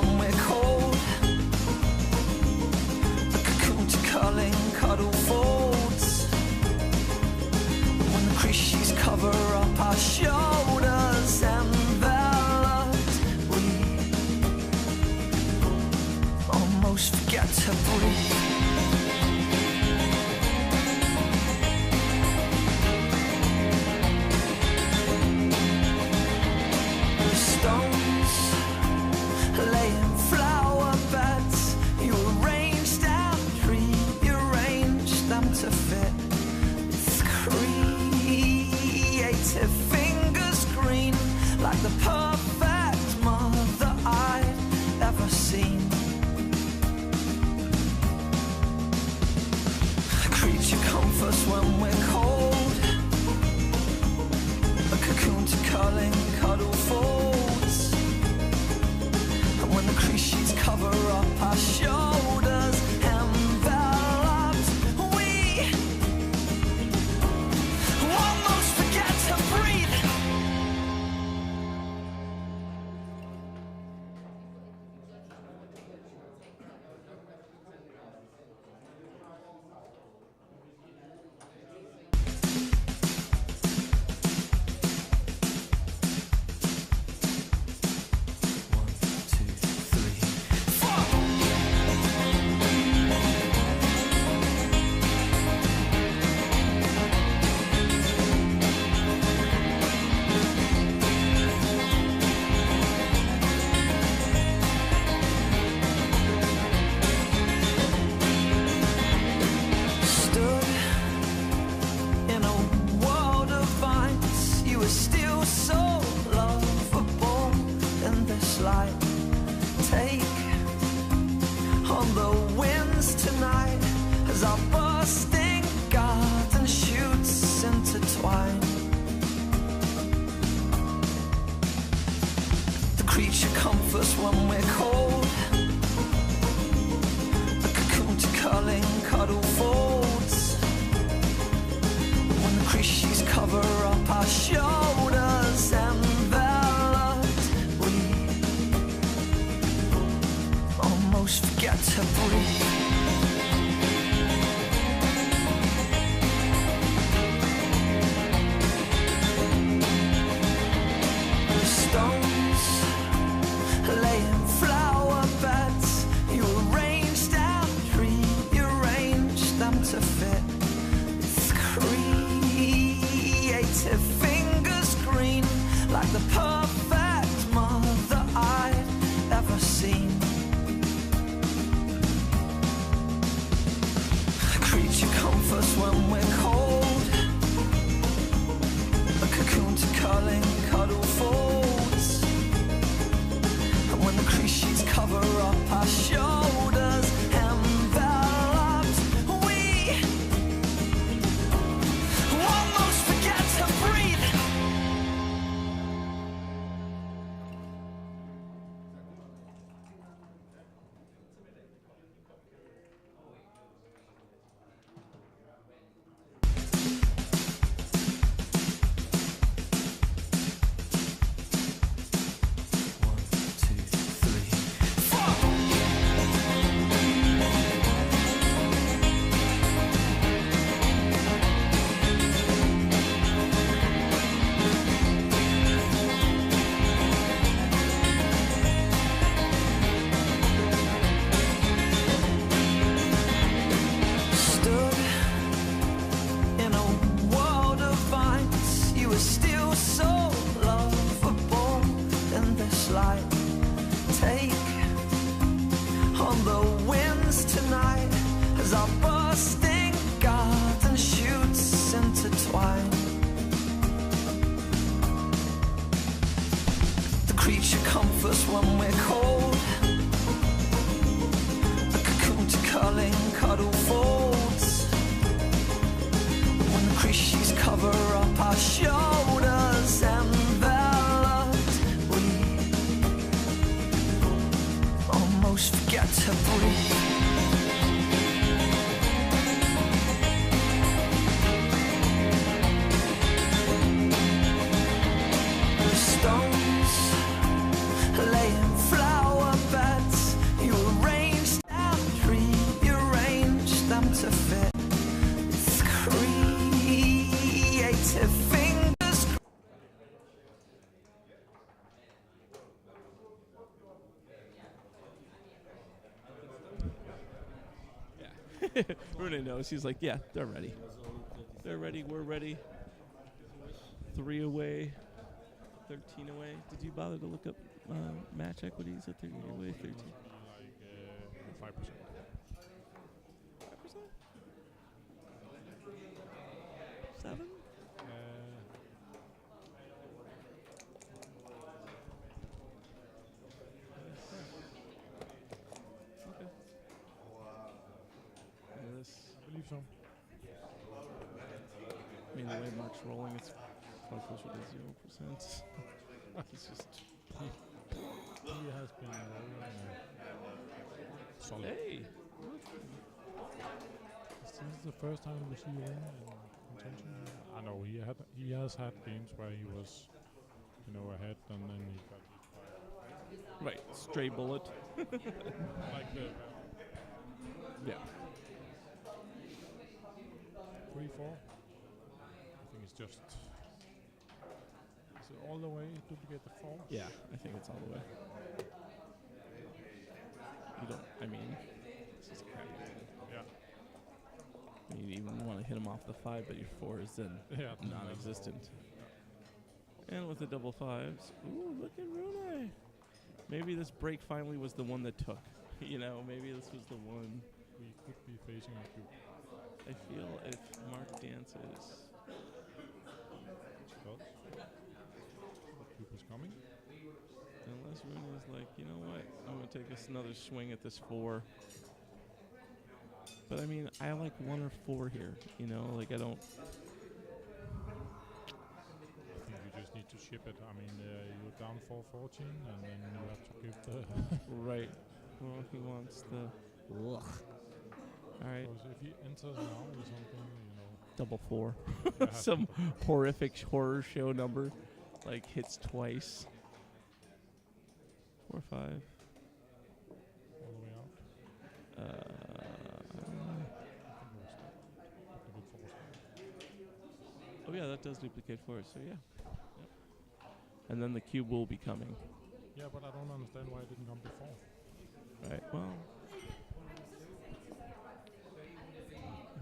when we're cold. A cocoon to curling cuddle folds. When the creatures cover up our shoulders, enveloped, we almost forget to breathe. Laying flower beds, you arranged and rearranged them to fit. It's creative fingers green, like the perfect mother I'd ever seen. A creature comforts when we're cold. A cocoon to curling cuddle folds. When the creatures cover up our shoulders, enveloped, we almost forget to breathe. Shoulders enveloped, we almost forget to breathe. The stones laying flower beds. negative fingers. Rune knows. He's like, yeah, they're ready. They're ready. We're ready. 3 away. 13 away. Did you bother to look up match equities at 13 away? 13. Like 5%. 5%? 7? Okay. This. I believe so. I mean, the way Marc's rolling, it's probably closer to 0%. It's just. He has been rolling solid. Hey! This is the first time we see him in contention. I know he has had games where he was, ahead and then he got hit Right, stray bullet. by like the Yeah. 3-4. I think it's just. Is it all the way duplicate the 4? Yeah, I think it's all the way. You don't, I mean, it's just a crappy thing. Yeah. You even want to hit him off the 5, but your 4 is then Yeah. non-existent. And with the double 5s, ooh, look at Rune. Maybe this break finally was the one that took. Maybe this was the one. We could be facing a cube. I feel if Marc dances, But the cube is coming. unless Rune is like, you know what, I'm going to take another swing at this 4. But I mean, I like 1 or 4 here, like I don't. I think you just need to ship it. I mean, you're down 4-14, and then you have to give the. Right. Well, he wants the. Ugh. All right. Because if he enters now with something, Double 4. Yeah. Some horrific horror show number, like hits twice. 4 or 5. all the way out. Oh yeah, that does duplicate 4. So yeah. Yep. And then the cube will be coming. Yeah, but I don't understand why it didn't come before. Right. Well.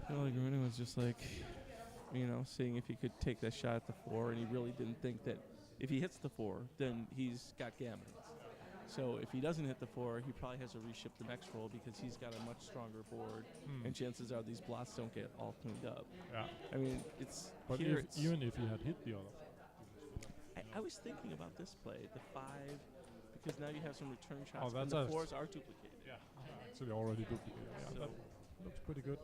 I feel like Rune was just like, seeing if he could take that shot at the 4, and he really didn't think that if he hits the 4, then he's got gammons. So if he doesn't hit the 4, he probably has to reship the next roll because he's got a much stronger board, and chances are these blots don't get all cleaned up. Yeah. I mean, it's But here. even if he had hit the other, I was thinking about this play, the 5, because now you have some return shots, Oh, and that's the a- 4s are duplicated. yeah, actually already duplicated. Yeah, So- that looks pretty good.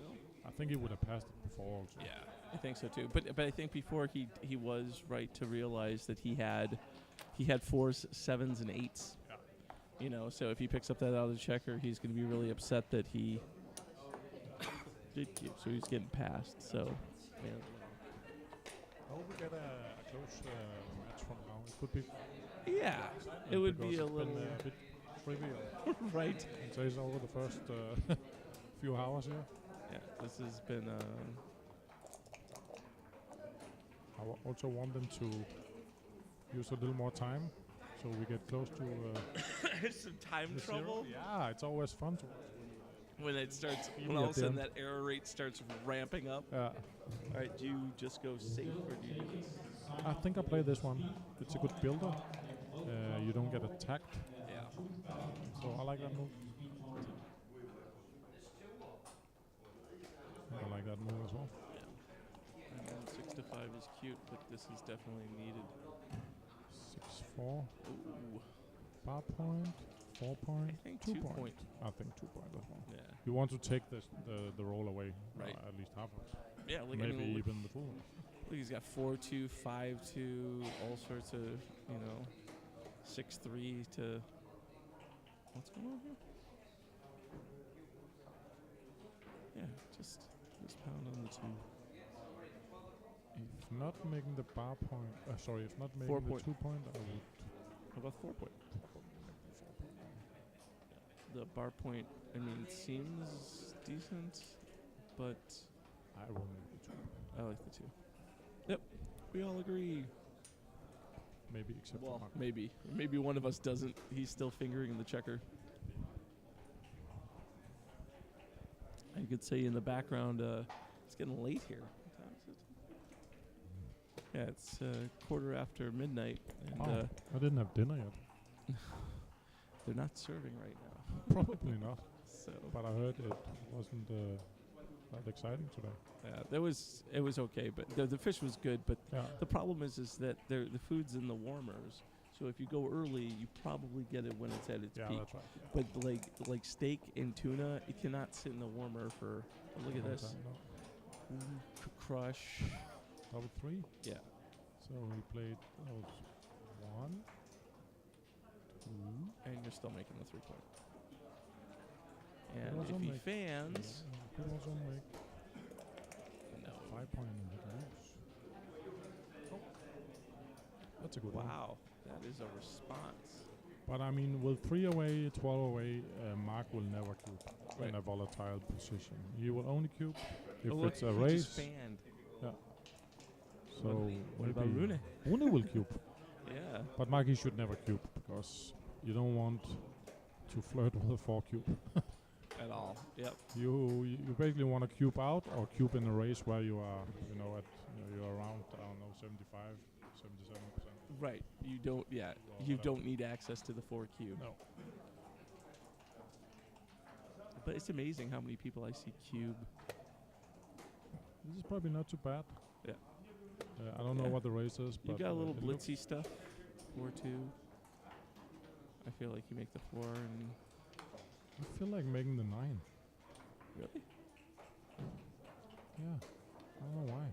No? I think he would have passed it before also. Yeah, I think so too. But I think before he was right to realize that he had 4s, 7s, and 8s. Yeah. So if he picks up that out of the checker, he's going to be really upset that he did keep. So he's getting passed. So, man. I hope we get a close match from now. It could be. Yeah, it would be because a it's been little a bit trivial. right. It says over the first few hours here. Yeah, this has been. I also want them to use a little more time, so we get close to Some time the trouble. zero. Yeah, it's always fun to. When it starts, Really when all of a at the sudden end. that error rate starts ramping up. Yeah. All right, do you just go safe or do you do this? I think I play this one. It's a good builder. You don't get attacked, Yeah. so I like that move. I like that move as well. And then 6 to 5 is cute, but this is definitely needed. 6-4. Ooh. Bar point, 4 point, I think 2 2 point. point. I think 2 point as well. Yeah. You want to take the roll away, Right. at least half of it. Yeah, look, Maybe I mean, look, even the full. look, he's got 4-2, 5-2, all sorts of, 6-3 to. What's going on here? Yeah, just pound on the 2. If not making the bar point, if not making 4 the point. 2 point, I would. How about 4 point? The bar point, I mean, seems decent, but I will make the 2. I like the 2. Yep, we all agree. Maybe except for Well, Marc. maybe one of us doesn't. He's still fingering the checker. I could say in the background, it's getting late here. What time is it? Yeah, it's midnight, and I didn't have dinner yet. they're not serving right now. Probably not. So, But I heard it wasn't that exciting today. yeah, it was okay, but the fish was good. But Yeah. the problem is that the food's in the warmers. So if you go early, you probably get it when it's at its Yeah, peak. that's right. But like steak and tuna, it cannot sit in the warmer for. Oh, look at this. No. Crush. Double 3. Yeah. So we played those 1, 2. And you're still making the 3-point. Could And also if he make- fans, Could also make no. 5-point and hit loose. Oh. That's a good one. Wow, that is a response. But I mean, with 3 away, 12 away, Marc will never cube Right. in a volatile position. He will only cube if Oh, look, it's a he race. just fanned. Yeah. So What about maybe Rune? Rune will cube, Yeah. but Marc, he should never cube because you don't want to flirt with a 4 cube. At all. Yep. You basically want to cube out or cube in a race where you are, you're around, I don't know, 75, 77%. Right. You don't. Yeah. Well, You whatever. don't need access to the 4 cube. No. But it's amazing how many people I see cube. This is probably not too bad. Yeah. I don't know Yeah. what the race is, but You got a little it looks- blitzy stuff. 4-2. I feel like you make the 4 and I feel like making the 9. really. Yeah. I don't know why.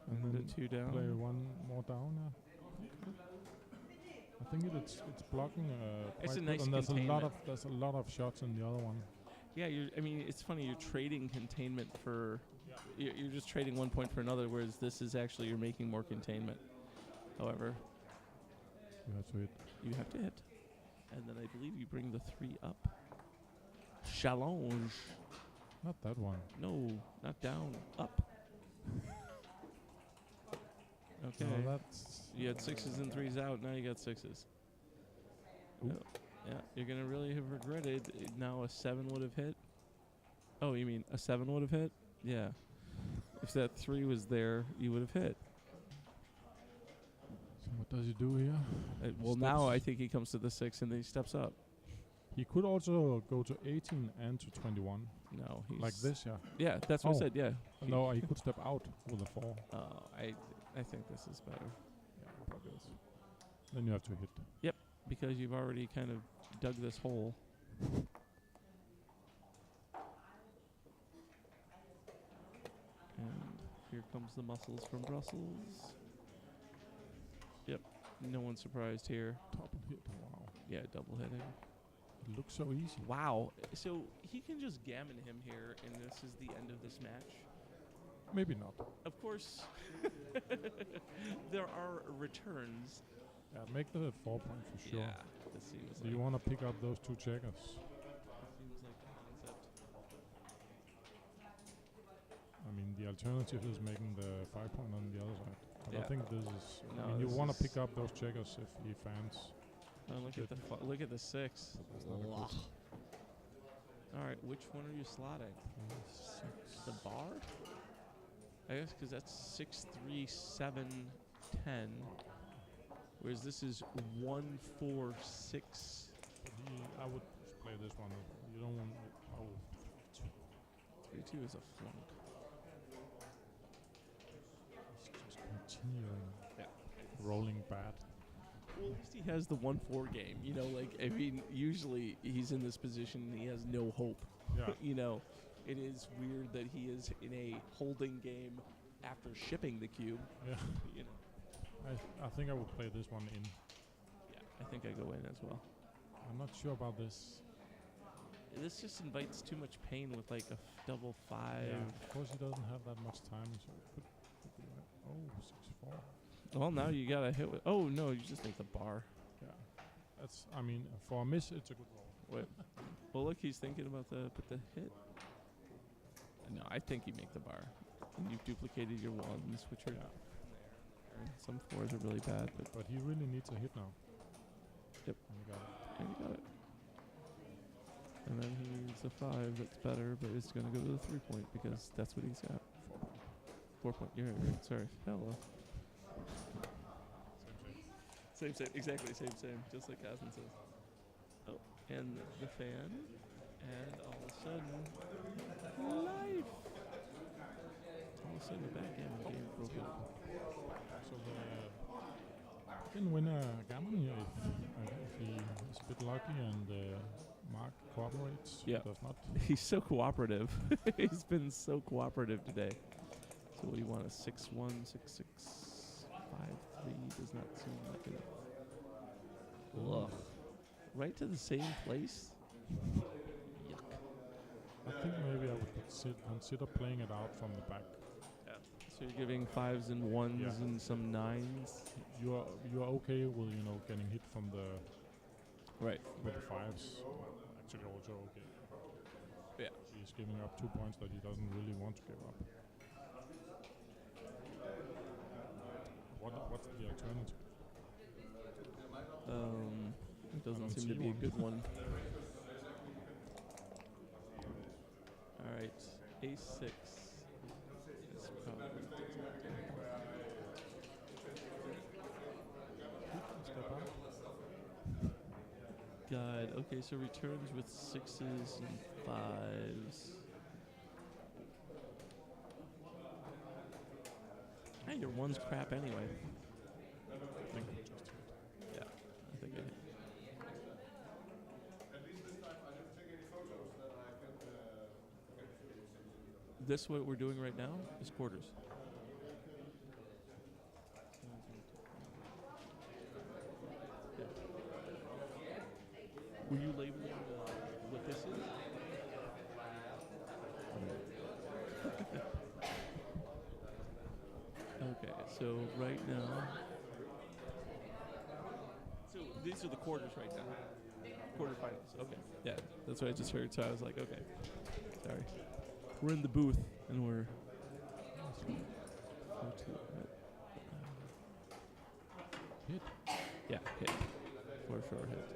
And then the 2 down. Play 1 more down. Yeah. I think it's blocking. It's quite a good, nice and there's containment. a lot of shots in the other one. Yeah, it's funny. You're trading containment for. You're just trading 1 point for another, whereas this is actually you're making more containment. However, You have to hit. you have to hit, and then I believe you bring the 3 up. Challenge. Not that one. No, not down. Up. Okay. No, that's. You had 6s and 3s out. Now you got 6s. Ooh. Yeah, you're gonna really have regretted. Now a 7 would have hit. Oh, you mean a 7 would have hit? Yeah. If that 3 was there, you would have hit. So what does he do here? Well, now I think he comes to the 6 and then he steps up. He could also go to 18 and to 21. No, he's Like this, yeah. Yeah, that's what I Oh. said. Yeah. No, he could step out with a 4. Oh, I think this is better Yeah, probably is. Then you have to hit. because you've already kind of dug this hole. And here comes the muscles from Brussels. Yep, no one's surprised here. Top and hit. Wow. Yeah, double hitting. It looks so easy. Wow, so he can just gammon him here, and this is the end of this match. Maybe not. Of course, there are returns. Yeah, make the 4 point for sure. Yeah, this seems Do you like, want to pick up those 2 checkers? seems like the concept. I mean, the alternative is making the 5 point on the other side. But I Yeah. think this is. No, I mean, you this want is- to pick up those checkers if he fans. Oh, look at the look at the 6. That's not a good All right, which one are you slotting? 6. The bar? I guess because that's 6, 3, 7, 10. Whereas this is 1, 4, 6. I would play this one. You don't want. Oh, 3, 2 is a flunk. he's just continuing Yeah. rolling bad. Well, at least he has the 1-4 game. You know, like, I mean, usually he's in this position and he has no hope. Yeah. You know, it is weird that he is in a holding game after shipping the cube. Yeah. You know. I think I would play this one in. Yeah, I think I go in as well. I'm not sure about this. This just invites too much pain with like a double 5. Yeah. Of course, he doesn't have that much time, so it could be like, oh, 6-4. Well, now you gotta hit with. Oh no, you just make the bar. Yeah. That's. I mean, for a miss, it's a good roll. Wait. Well, look, he's thinking about the hit. No, No, I think you make the bar. And you've duplicated your ones, which are Yeah. there. Some fours are really bad, but But he really needs a hit now. Yep. And he got it. and you got it. And then he needs a 5 that's better, but it's going to go to the 3-point because that's what he's got. 4-point. You're right. Sorry. Hello. Same. Exactly. Same. Just like Kazan says. Oh, and the fan. And all of a sudden, life. All of a sudden, the backgammon game broke out. So he can win a gammon here if he is a bit lucky and Marc cooperates. Yeah. He does not. He's so cooperative. He's been so cooperative today. So what do you want? A 6-1, 6-6, 5-3 does not seem like it. Ugh. Right to the same place? Yuck. I think maybe I would consider playing it out from the back. Yeah. So you're giving 5s and 1s Yeah. and some 9s? You are okay with getting hit from the Right. with the 5s. Actually, also okay. Yeah. He's giving up 2 points that he doesn't really want to give up. What's the alternative? It doesn't don't seem see to be a one. good one. All right, A6 is probably Step out. God. Okay, so returns with 6s and 5s. Hey, your 1's crap anyway. I think I just hit. Yeah, I think I hit. This what we're doing right now is quarters. Yeah. Were you labeling what this is? Okay, so right now. So these are the quarters right now. Quarterfinals. Okay. Yeah, that's what I just heard. So I was like, okay. Sorry. We're in the booth and we're. Hit. Yeah, hit. For sure, hit.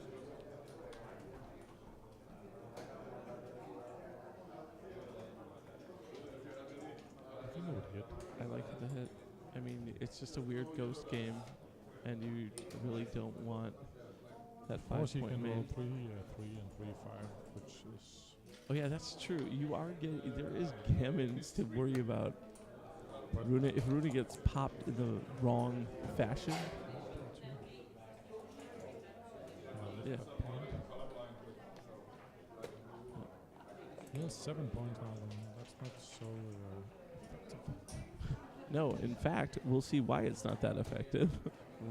I think I would hit. I like the hit. I mean, it's just a weird ghost game, and you really don't want that Of course, he 5-point can roll main. 3 and 3-5, which is. Oh yeah, that's true. You are getting. There is gammons to worry about. But Rune, if Rune gets popped in the wrong fashion, yeah. He has 7 points now, and that's not so effective. No, in fact, we'll see why it's not that effective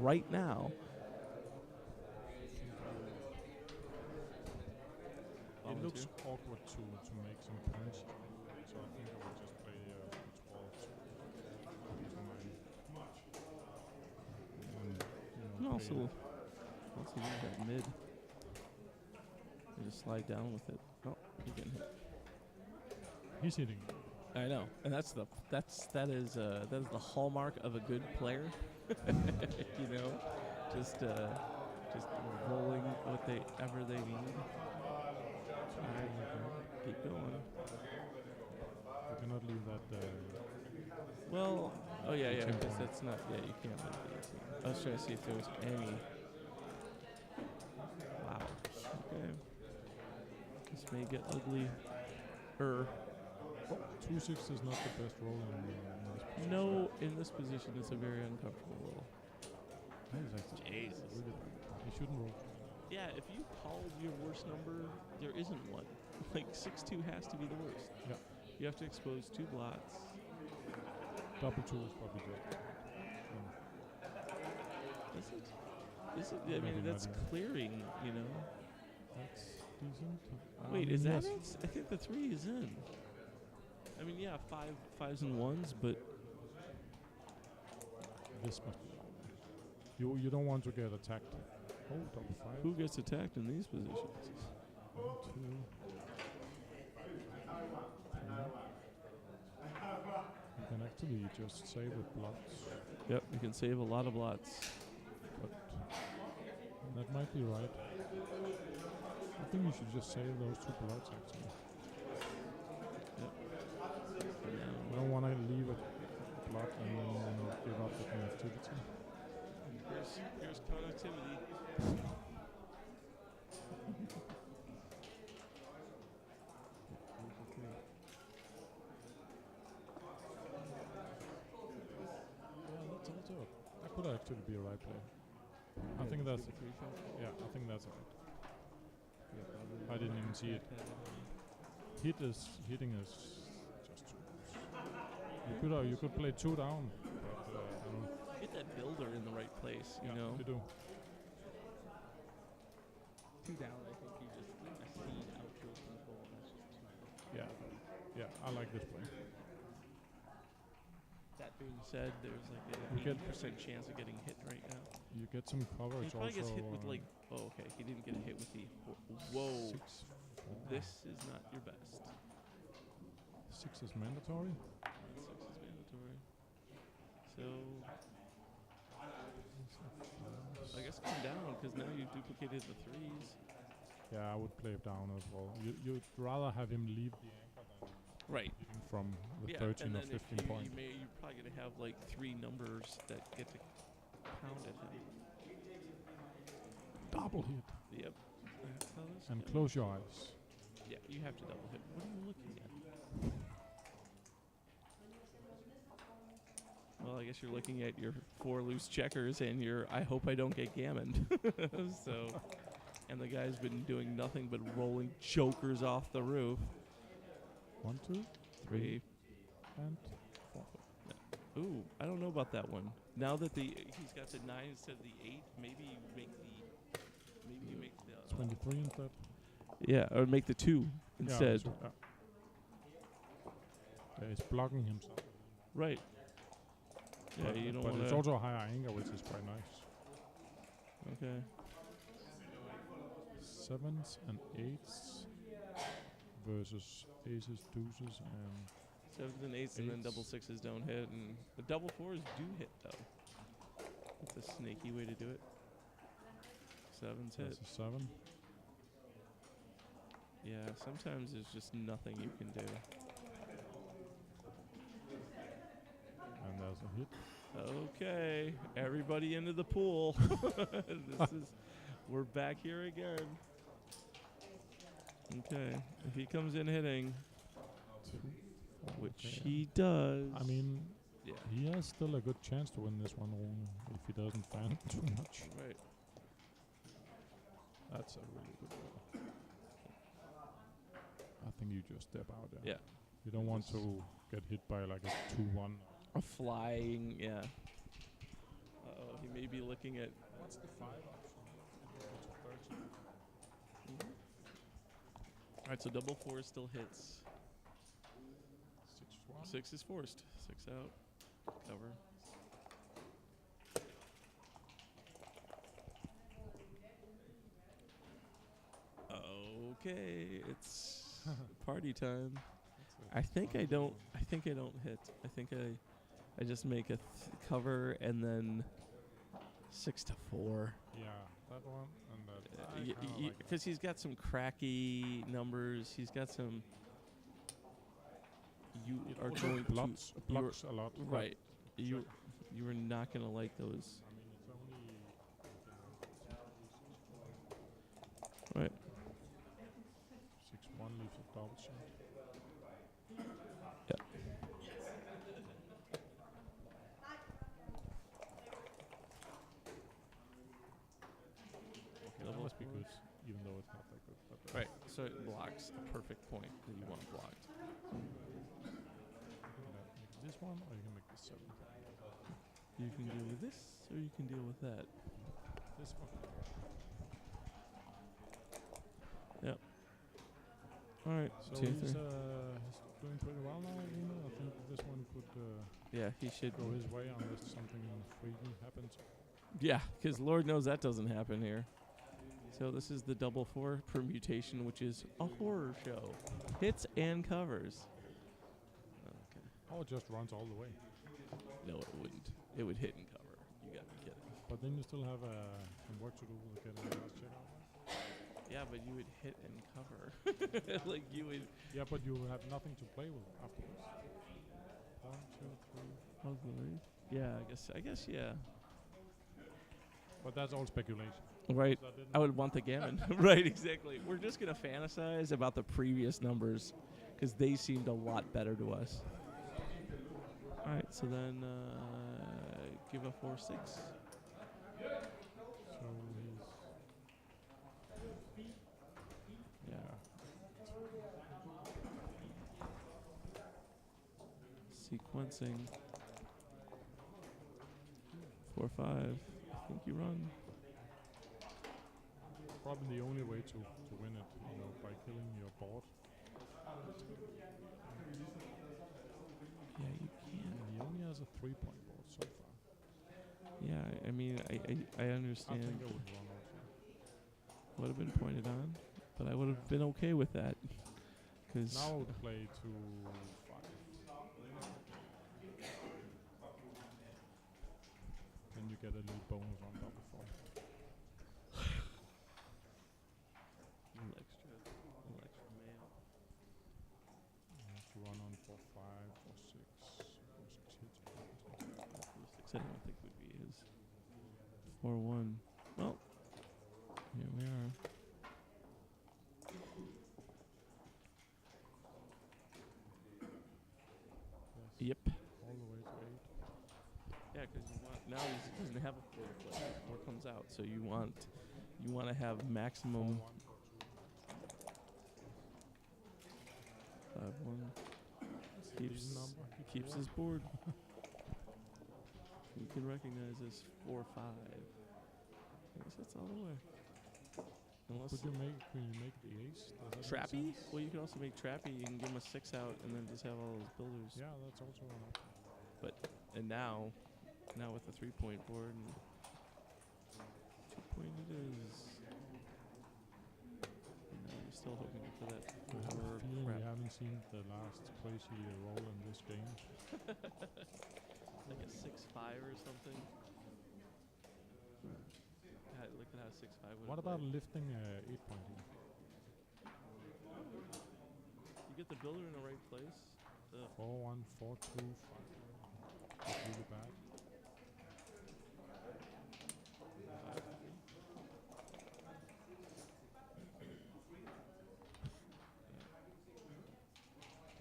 right now. It looks awkward to make some points, so I think I will just play 12 to 9. And, Also play use that mid. You just slide down with it. Oh, you're getting hit. he's hitting. I know, and that is the hallmark of a good player. You know, just rolling whatever they need. All right, keep going. You cannot leave that. Well, oh yeah, 18 because point. that's not. Yeah, you can't leave the 18. I was trying to see if there was any. Wow. Okay. This may get ugly. 2-6 is not the best roll in this position. No, in this position, it's a very uncomfortable roll. That is actually Jesus. really bad. He shouldn't roll. Yeah, if you called your worst number, there isn't one. Like 6-2 has to be the worst. Yeah. You have to expose 2 blots. Double 2 is probably good. Is it? Is it? I Maybe mean, not that's even. clearing, you know. That's decent. Wait, is that yes. it? I think the 3 is in. I mean, yeah, 5s and 1s, but This must be wrong. You don't want to get attacked. Oh, double 5. who gets attacked in these positions? 1, 2, 3. actually just save with blots. Yep, you can save a lot of blots. But that might be right. I think you should just save those 2 blots actually. I don't want to leave a blot and then give up the connectivity. Here's connectivity. Yeah, that's also that could actually be a right play. I think that's I think that's it. I didn't even see it. Hitting is just too much. You could play 2 down, but I don't. Get that builder in the right place, you know. You do. 2 down, I think you just a scene outro control, and that's just too much. Yeah, I like this play. That being said, there's like You an get- 80% chance of getting hit right now. You get some He coverage probably also. gets hit with like. Oh, okay. He didn't get a hit with the. Whoa. 6-4. This is not your best. 6 is mandatory. 6 is mandatory. So I guess come down because now you've duplicated the 3s. Yeah, I would play it down as well. You'd rather have him leave the anchor than Right. hitting from the Yeah, 13 and or then if 15 point. you're probably going to have like 3 numbers that get to pound at him. Double hit. Yep. That's how this And goes. close your eyes. Yeah, you have to double hit. What are you looking at? Well, I guess you're looking at your 4 loose checkers and your I hope I don't get gammoned. So, and the guy's been doing nothing but rolling jokers off the roof. 1, 2, 3. and 4. Ooh, I don't know about that one. Now that he's got the 9 instead of the 8, maybe you make the 23 instead. yeah, or make the 2 instead. Yeah, yeah, he's blocking himself. Right. Yeah, But, you don't but want it's to. also a higher angle, which is quite nice. Okay. 7s and 8s versus aces, deuces, and 7s and 8s, and then 8s. double 6s don't hit, and the double 4s do hit though. That's a snaky way to do it. 7s hit. that's a 7. Yeah, sometimes there's just nothing you can do. And there's a hit. Okay, everybody into the pool. We're back here again. Okay, if he comes in hitting, 2, 4, which okay. he does. I mean, yeah, he has still a good chance to win this one, Rune, if he doesn't fan too much. right. That's a really good ball. I think you just step out there. Yeah, You don't want to get hit by like a 2-1. a flying. Yeah. Uh-oh, he may be looking at. What's the 5 option? All right, so double 4 still hits. 6-1. 6 is forced. 6 out. Cover. Okay, it's party time. I think I don't hit. I think I just make a cover and then 6-4. Yeah, that one and that. Because he's got some cracky numbers. He's got some. You It are also going blocks, to blocks a lot. but right. You are not going to like those. I mean, it's only. Right. 6-1 leaves a double shot. Yeah. Okay, that must be good, even though it's not that good. But Right. So it blocks the perfect point that you want blocked. You can make this one, or you can make this 7. You can deal with this, or you can deal with that. This one. Yep. All right. So 2, he's 3. doing pretty well now, Rune. I think this one could Yeah, he should. go his way unless something freaky happens. Yeah, because Lord knows that doesn't happen here. So this is the double 4 permutation, which is a horror show. Hits and covers. Okay. Or it just runs all the way. No, it wouldn't. It would hit and cover. You gotta be kidding. But then you still have some work to do with getting the last check out. Yeah, but you would hit and cover. Like you would. Yeah, but you have nothing to play with afterwards. 1, 2, 3. Yeah, I guess, yeah. But that's all speculation. Right. That didn't- I would want the gammon. Right, exactly. We're just going to fantasize about the previous numbers because they seemed a lot better to us. All right, so then give a 4-6. So he's Yeah. Sequencing. 4-5. I think you run. probably the only way to win it, by killing your board. Yeah, you can. He only has a 3-point board so far. Yeah, I mean, I I understand. think I would run also. Would have been pointed on, but I would have been okay with that. Because Now I would play to 5. Then you get a little bonus on double 4. a little extra mail. You have to run on 4, 5, 4, 6. 4, 6 hits. 6 I don't think would be his. 4-1. Well, here we are. Yes. Yep. All the way to 8. Yeah, because you want now he doesn't have a 4 play. 4 comes out, so you want to have maximum 4, 1, 5-1. Decent number. Keeps his board. You can recognize this 4-5. I guess that's all the way. Unless Can you make the ace? Does that make Trappy? sense? Well, you can also make Trappy. You can give him a 6 out and then just have all those builders. Yeah, that's also an option. And now with the 3-point board, and 2-point it is. And now you're still hoping for that I have a 4 feeling we crap. haven't seen the last crazy roll in this game. Like a 6-5 or something. God, look at how 6-5 would. What about lifting 8-point here? You get the builder in the right place. 4, 1, 4, 2, 5. That's really bad.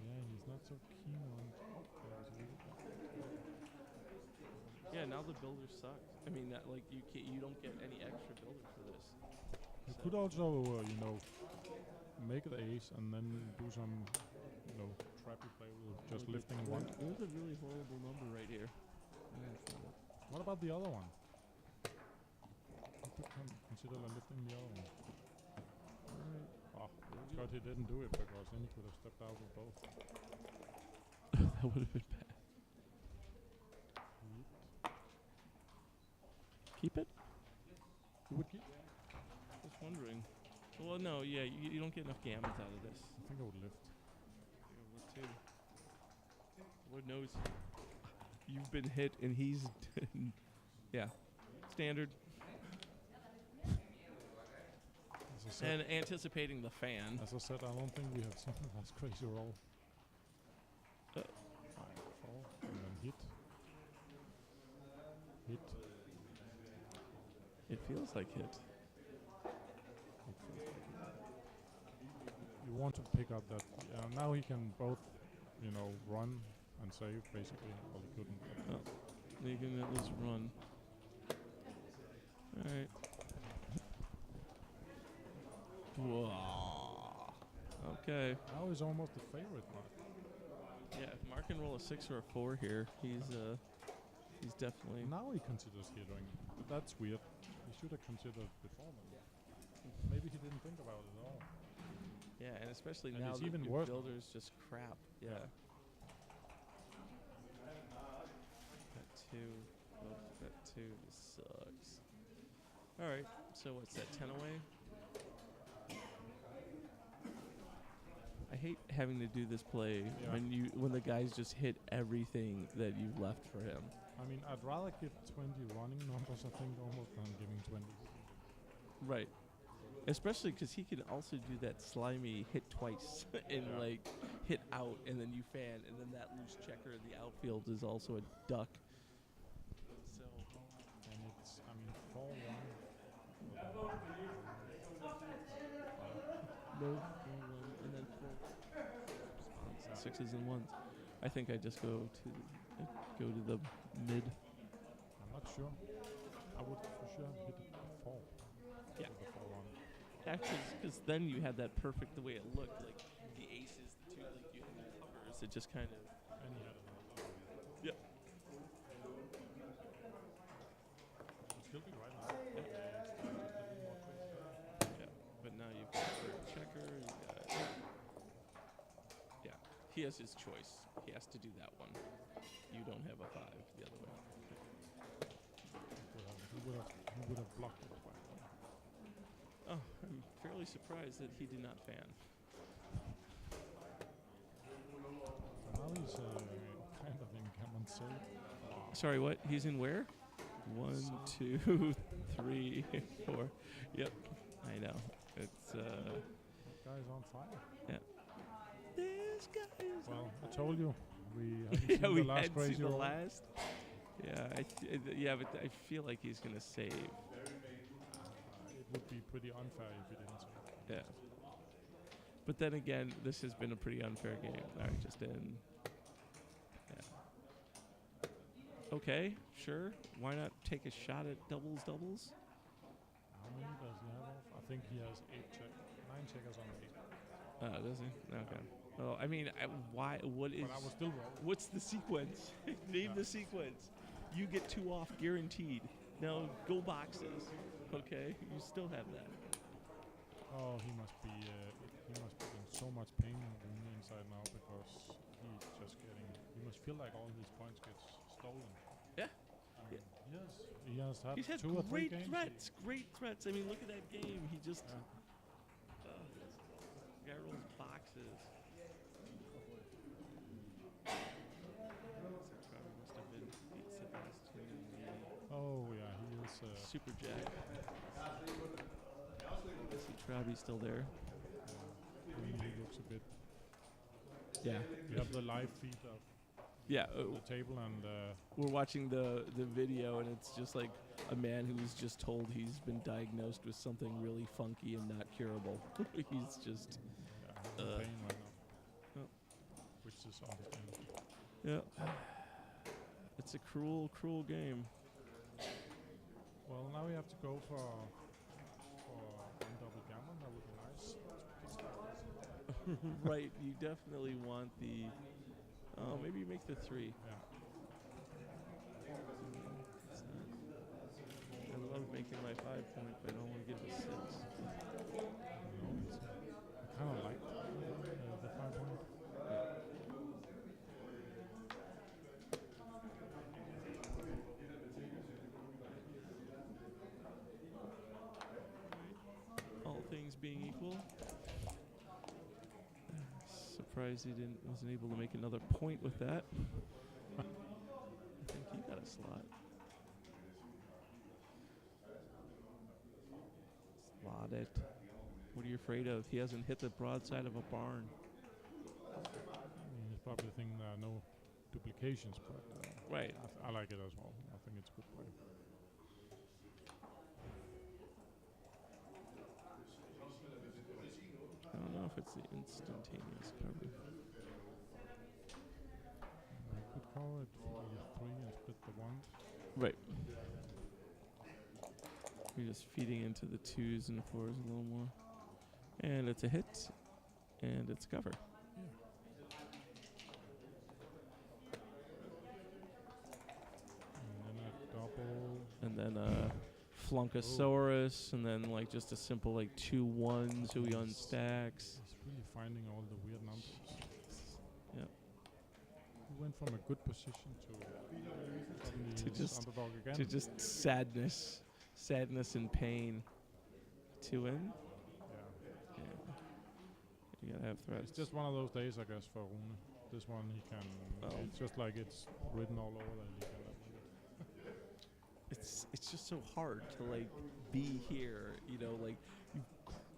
Yeah, he's not so keen on. That was really bad. Yeah, now the builder sucks. I mean, that like you don't get any extra builder for this. You So- could also, make the ace and then do some, trappy play with just lifting one. There's a really horrible number right here. What about the other one? You could consider lifting the other one. Alright. Oh, it's good he didn't do it because then he could have stepped out with both. That would have been bad. Keep it? You would keep? Just wondering. Well, no, yeah, you don't get enough gammons out of this. I think I would lift. What too? Lord knows you've been hit and he's yeah, standard. As I said, And anticipating the fan. I don't think we have seen the last crazy roll. Uh. 5, 4, and then hit. Hit. It feels like hit. You want to pick up that. Now he can both, run and save basically. Well, he couldn't. Oh, you can at least run. All right. Whoa. Okay. Now he's almost the favorite, Mark. Yeah, if Marc can roll a 6 or a 4 here, he's definitely. Now he considers hitting. That's weird. He should have considered before then. Maybe he didn't think about it at all. Yeah, and especially And now it's that even your worse. builder's just crap. Yeah. That 2. Oh, that 2 just sucks. All right, so what's that, 10 away? I hate having to do this play Yeah. when the guys just hit everything that you've left for him. I mean, I'd rather give 20 running numbers, I think, almost than giving 20. Right. Especially because he can also do that slimy hit twice and Yeah. like hit out and then you fan and then that loose checker in the outfield is also a duck. So And it's, I mean, 4-1. no, and then 4 sixes and ones. I think I just go to the mid. I'm not sure. I would for sure hit it 4. Yeah. With the 4-1. Actually, because then you had that perfect the way it looked, like the aces, the two, like you had the covers. It just kind of. And he had another. Yep. It'd still be right now. Yeah. But now you've got third checker. You got. Yeah. He has his choice. He has to do that one. You don't have a 5 the other way. He would have blocked it. Oh, I'm fairly surprised that he did not fan. Now he's kind of in common safe. Sorry, what? He's in where? 1, 2, 3, 4. Yep, I know. It's That guy's on fire. yeah. This guy is. Well, I told you. We haven't Yeah, seen we the last had crazy seen the roll. last. Yeah, yeah, but I feel like he's gonna save. It would be pretty unfair if he didn't. Yeah. But then again, this has been a pretty unfair game. All right, just in. Yeah. Okay, sure. Why not take a shot at doubles? How many does he have off? I think he has 9 checkers on 8. Oh, does he? Okay. Well, I mean, why? What is? But I was still wrong. What's the sequence? Name the sequence. You get 2 off guaranteed. Now go boxes. Okay, you still have that. Oh, he must be in so much pain on the inside now because he's just getting. He must feel like all his points get stolen. Yeah. I mean, he has had He's had 2 or 3 great games. threats. Great threats. I mean, look at that game. He just. Yeah. Guy rolls boxes. Must have been beat Sebastian in Oh yeah, he is. the Super Jack. I see Traby's still there. He looks a bit. Yeah. We have the live feed of Yeah. the table and. We're watching the video, and it's just like a man who's just told he's been diagnosed with something really funky and not curable. He's just. Yeah, he's in pain right now. Oh. Which is understandable. Yeah. It's a cruel, cruel game. Well, now we have to go for one double gammon. That would be nice. Right, you definitely want the. Oh, maybe you make the 3. Yeah. I love making my 5 point, but I don't want to give a 6. I kind of like the 5 point. All things being equal, surprised he wasn't able to make another point with that. I think he got a slot. Slot it. What are you afraid of? He hasn't hit the broadside of a barn. I mean, he's probably thinking there are no duplications, but Right. I like it as well. I think it's a good play. I don't know if it's the instantaneous cover. I could call it for the 3 and split the 1. Right. You're just feeding into the 2s and 4s a little more. And it's a hit. And it's cover. And then a double. And then Flunkosaurus. And then like just a simple like 2 1s who he unstacks. He's really finding all the weird numbers. Yep. He went from a good position to suddenly To he's just- underdog again. To just sadness and pain. 2 in. Yeah. Yeah. You gotta have threats. It's just one of those days, I guess, for Rune. This one he can. Oh. It's just like it's written all over that he can. It's just so hard to like be here, you know, like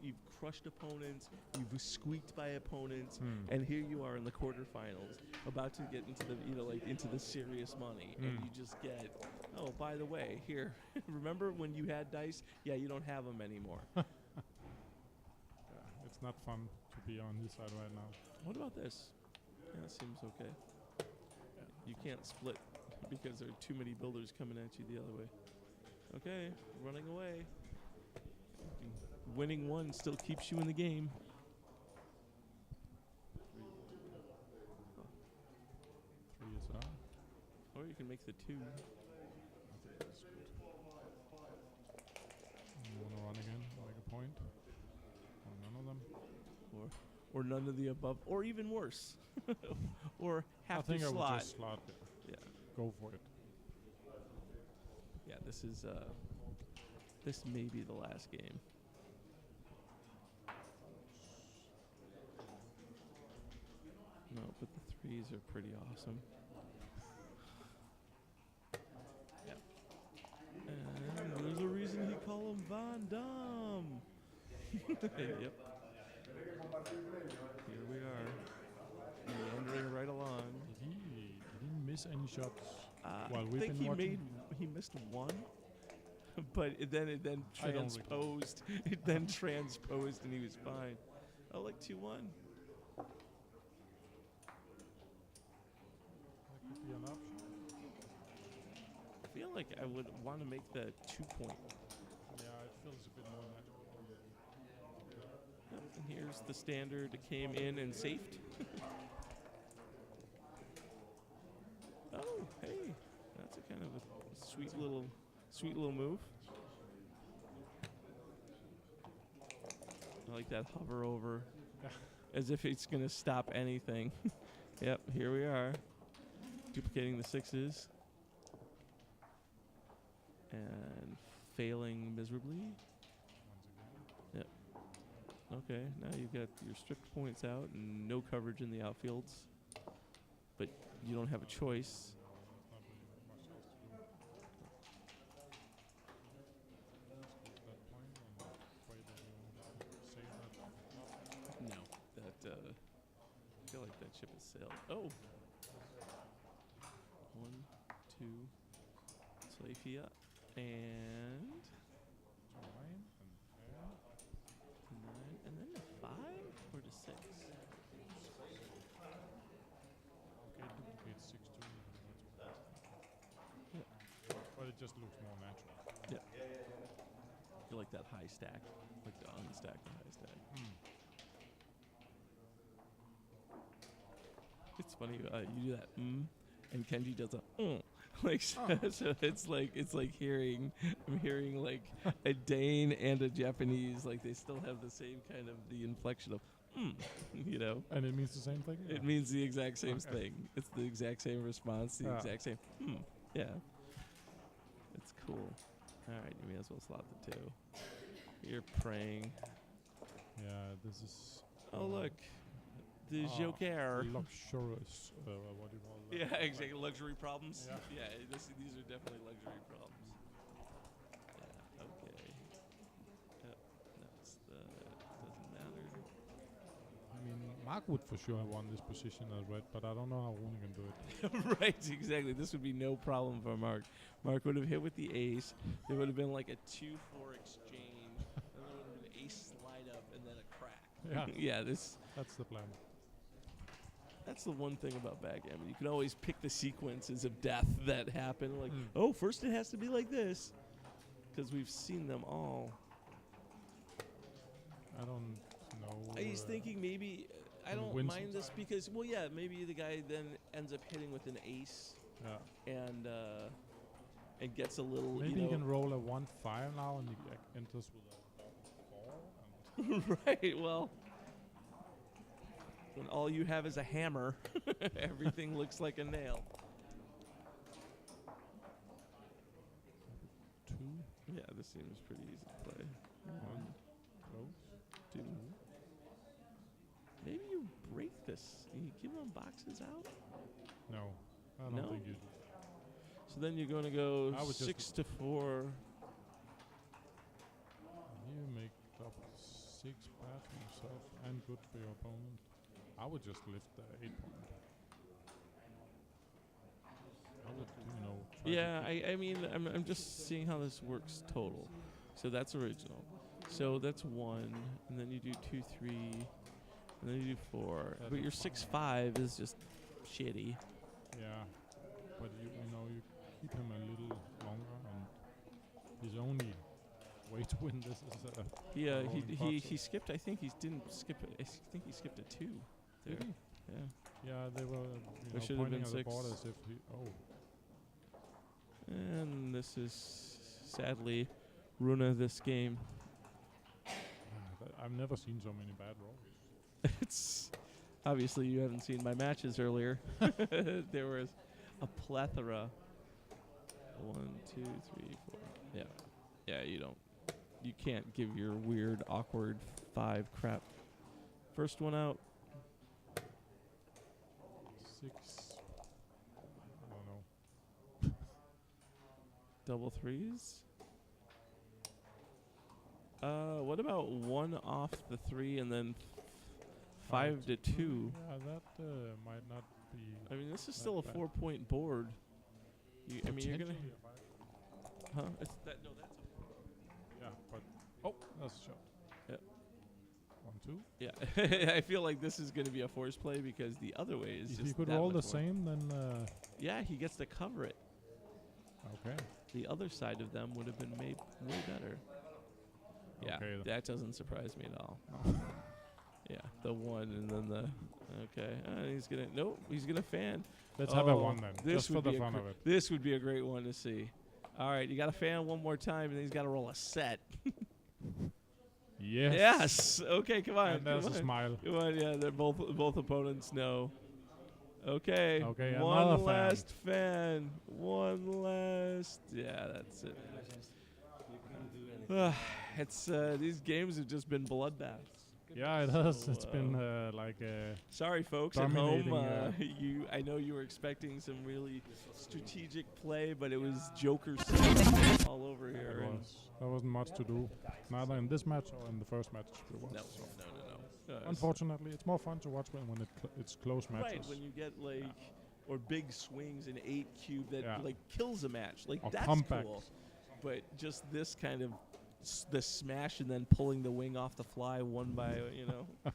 you've crushed opponents, you've squeaked by opponents, and here you are in the quarterfinals, about to get into the, you know, like into the serious money, and you just get, oh, by the way, here, remember when you had dice? Yeah, you don't have them anymore. It's not fun to be on his side right now. What about this? Yeah, that seems okay. You can't split because there are too many builders coming at you the other way. Okay, running away. Winning one still keeps you in the game. Three is out. Or you can make the 2. I think that's good. You want to run again? Make a point? Or none of them? Or none of the above. Or even worse. Or half I think the I slot. would just slot it. Yeah. Go for it. Yeah, this is this may be the last game. No, but the 3s are pretty awesome. Yeah. And there's a reason he call him Van Damme. Yep. Here we are. Meandering right along. Did he miss any shots while I we've think been watching? he missed one, but it then I don't recall. transposed. It then transposed, and he was fine. Oh, like 2-1. That could be an option. I feel like I would want to make the 2-point. Yeah, it feels a bit more natural. Yep, and here's the standard. It came in and safed. Oh, hey, that's a kind of a sweet little move. I like that hover over, as if it's gonna stop anything. Yep, here we are, duplicating the 6s and failing miserably. Once again. Yep. Okay, now you've got your stripped points out and no coverage in the outfields. But you don't have a choice. There's not really much else to do. Scoop that point and pray that you save that. No. That, I feel like that ship has sailed. Oh! 1, 2, Slafia, and To 9 and fair. 9, and then to 5 or to 6? Okay, duplicate 6 too. Yeah. But it just looks more natural. Yeah. You like that high stack, like the unstack, the high stack. It's funny, you do that, and Kenji does a, like, so it's like hearing, I'm hearing like a Dane and a Japanese, like they still have the same kind of, the inflection of, you know. And it means the same thing? It means the exact same thing. It's the exact same response, the exact same, yeah. It's cool. All right, you may as well slot the 2. You're praying. Yeah, this is... Oh, look. The Joker. Luxurious. What do you call that? Yeah, exactly. Luxury problems. Yeah. These are definitely luxury problems. Yeah. Okay. Yep. Doesn't matter. I mean, Marc would for sure have won this position as red, but I don't know how Rune can do it. Right. Exactly. This would be no problem for Marc. Marc would have hit with the ace. There would have been like a 2-4 exchange, and there would have been an ace slide up, and then a crack. Yeah. Yeah. That's the plan. That's the one thing about backgammon. You can always pick the sequences of death that happen. Like, oh, first it has to be like this. Because we've seen them all. I don't know. He's thinking maybe, I don't win mind this sometime. because, well, yeah, maybe the guy then ends up hitting with an ace Yeah. and gets a little, Maybe he can roll a 1-5 now and he enters with a 4. Right, well, when all you have is a hammer, everything looks like a nail. 2. Yeah, this seems pretty easy to play. 1. Close. 2. Maybe you break this. You give them boxes out. No, I don't No? think you do. So then you're going to go I would 6 to 4. You make top 6 bad for yourself and good for your opponent. I would just lift the 8 point. I would, try Yeah, to I mean, I'm just seeing how this works total. So that's original. So that's 1, and then you do 2, 3, and then you do 4. But your 6-5 is just shitty. yeah, but you keep him a little longer, and his only way to win this is Yeah, rolling he boxes. skipped. I think he didn't skip it. I think he skipped a 2 there. Did he? Yeah. Yeah, they were There should have pointing been at the 6. board as if he. Oh, And this is sadly Rune this game. I've never seen so many bad rolls. It's obviously you haven't seen my matches earlier. There was a plethora. 1, 2, 3, 4. Yeah, yeah. You can't give your weird, awkward 5 crap. First one out. 6. I don't know. Double 3s. What about 1 off the 3 and then 5 to 2? Yeah, that might not be. I mean, this is Not still a bad. 4-point board. I mean, you're gonna, Potentially a 5. huh? It's that no, that's a Yeah, but that's a shot. Yep. 1, 2. yeah. I feel like this is gonna be a force play because the other way is If just he could that roll the much more. same, then Yeah, he gets to cover it. okay. The other side of them would have been made way better. Yeah, Okay. that doesn't surprise me at all. Yeah, the 1 and then the okay. He's gonna fan. Let's have a 1 then, just for would the be a fun gr- of it. This would be a great one to see. All right, you got to fan one more time, and then he's got to roll a set. Yes. Yes. Okay, come on. And there's come a on. smile. Come on, yeah. They're both opponents know. Okay. Okay, One another fan. last fan. One last. Yeah, that's it. It's these games have just been bloodbaths. Yeah, it has. So, It's been like Sorry, folks at home. Dominating, I know you were expecting some really strategic play, but it was Joker all over here. and- there wasn't much to do, neither in this match or in the first match we watched. No. Unfortunately, it's more fun to watch when it's close matches. Right, when you get like or big swings in 8 cube that Yeah. like kills a match. Like Or that's comebacks. cool. But just this kind of the smash and then pulling the wing off the fly one by, Yeah.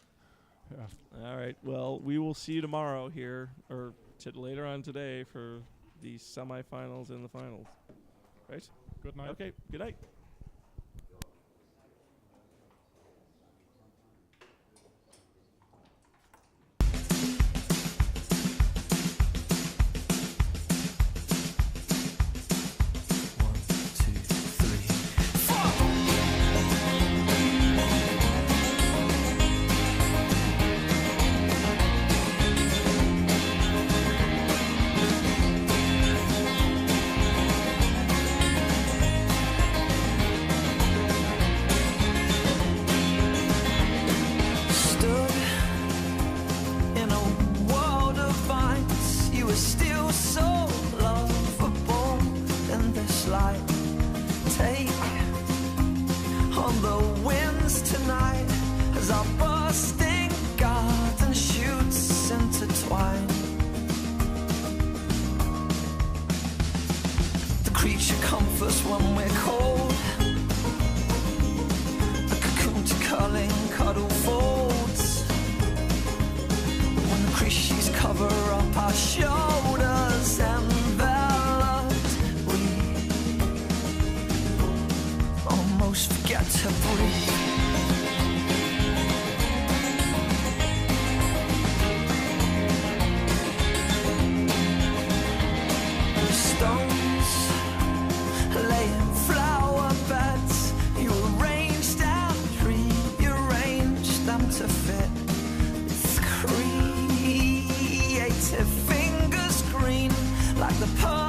All right. Well, we will see you tomorrow here or later on today for the semifinals and the finals. Right? Good night. Okay. Good night. Stood in a world of vines. You were still so lovable in this light. Take on the winds tonight as our bursting garden shoots intertwine. The creature comforts when we're cold. The cocoon to curling cuddle folds. When the creatures cover up our shoulders enveloped, we almost forget to breathe. The stones laying flower beds, you arranged and rearranged them to fit. It's creative fingers green like the pearl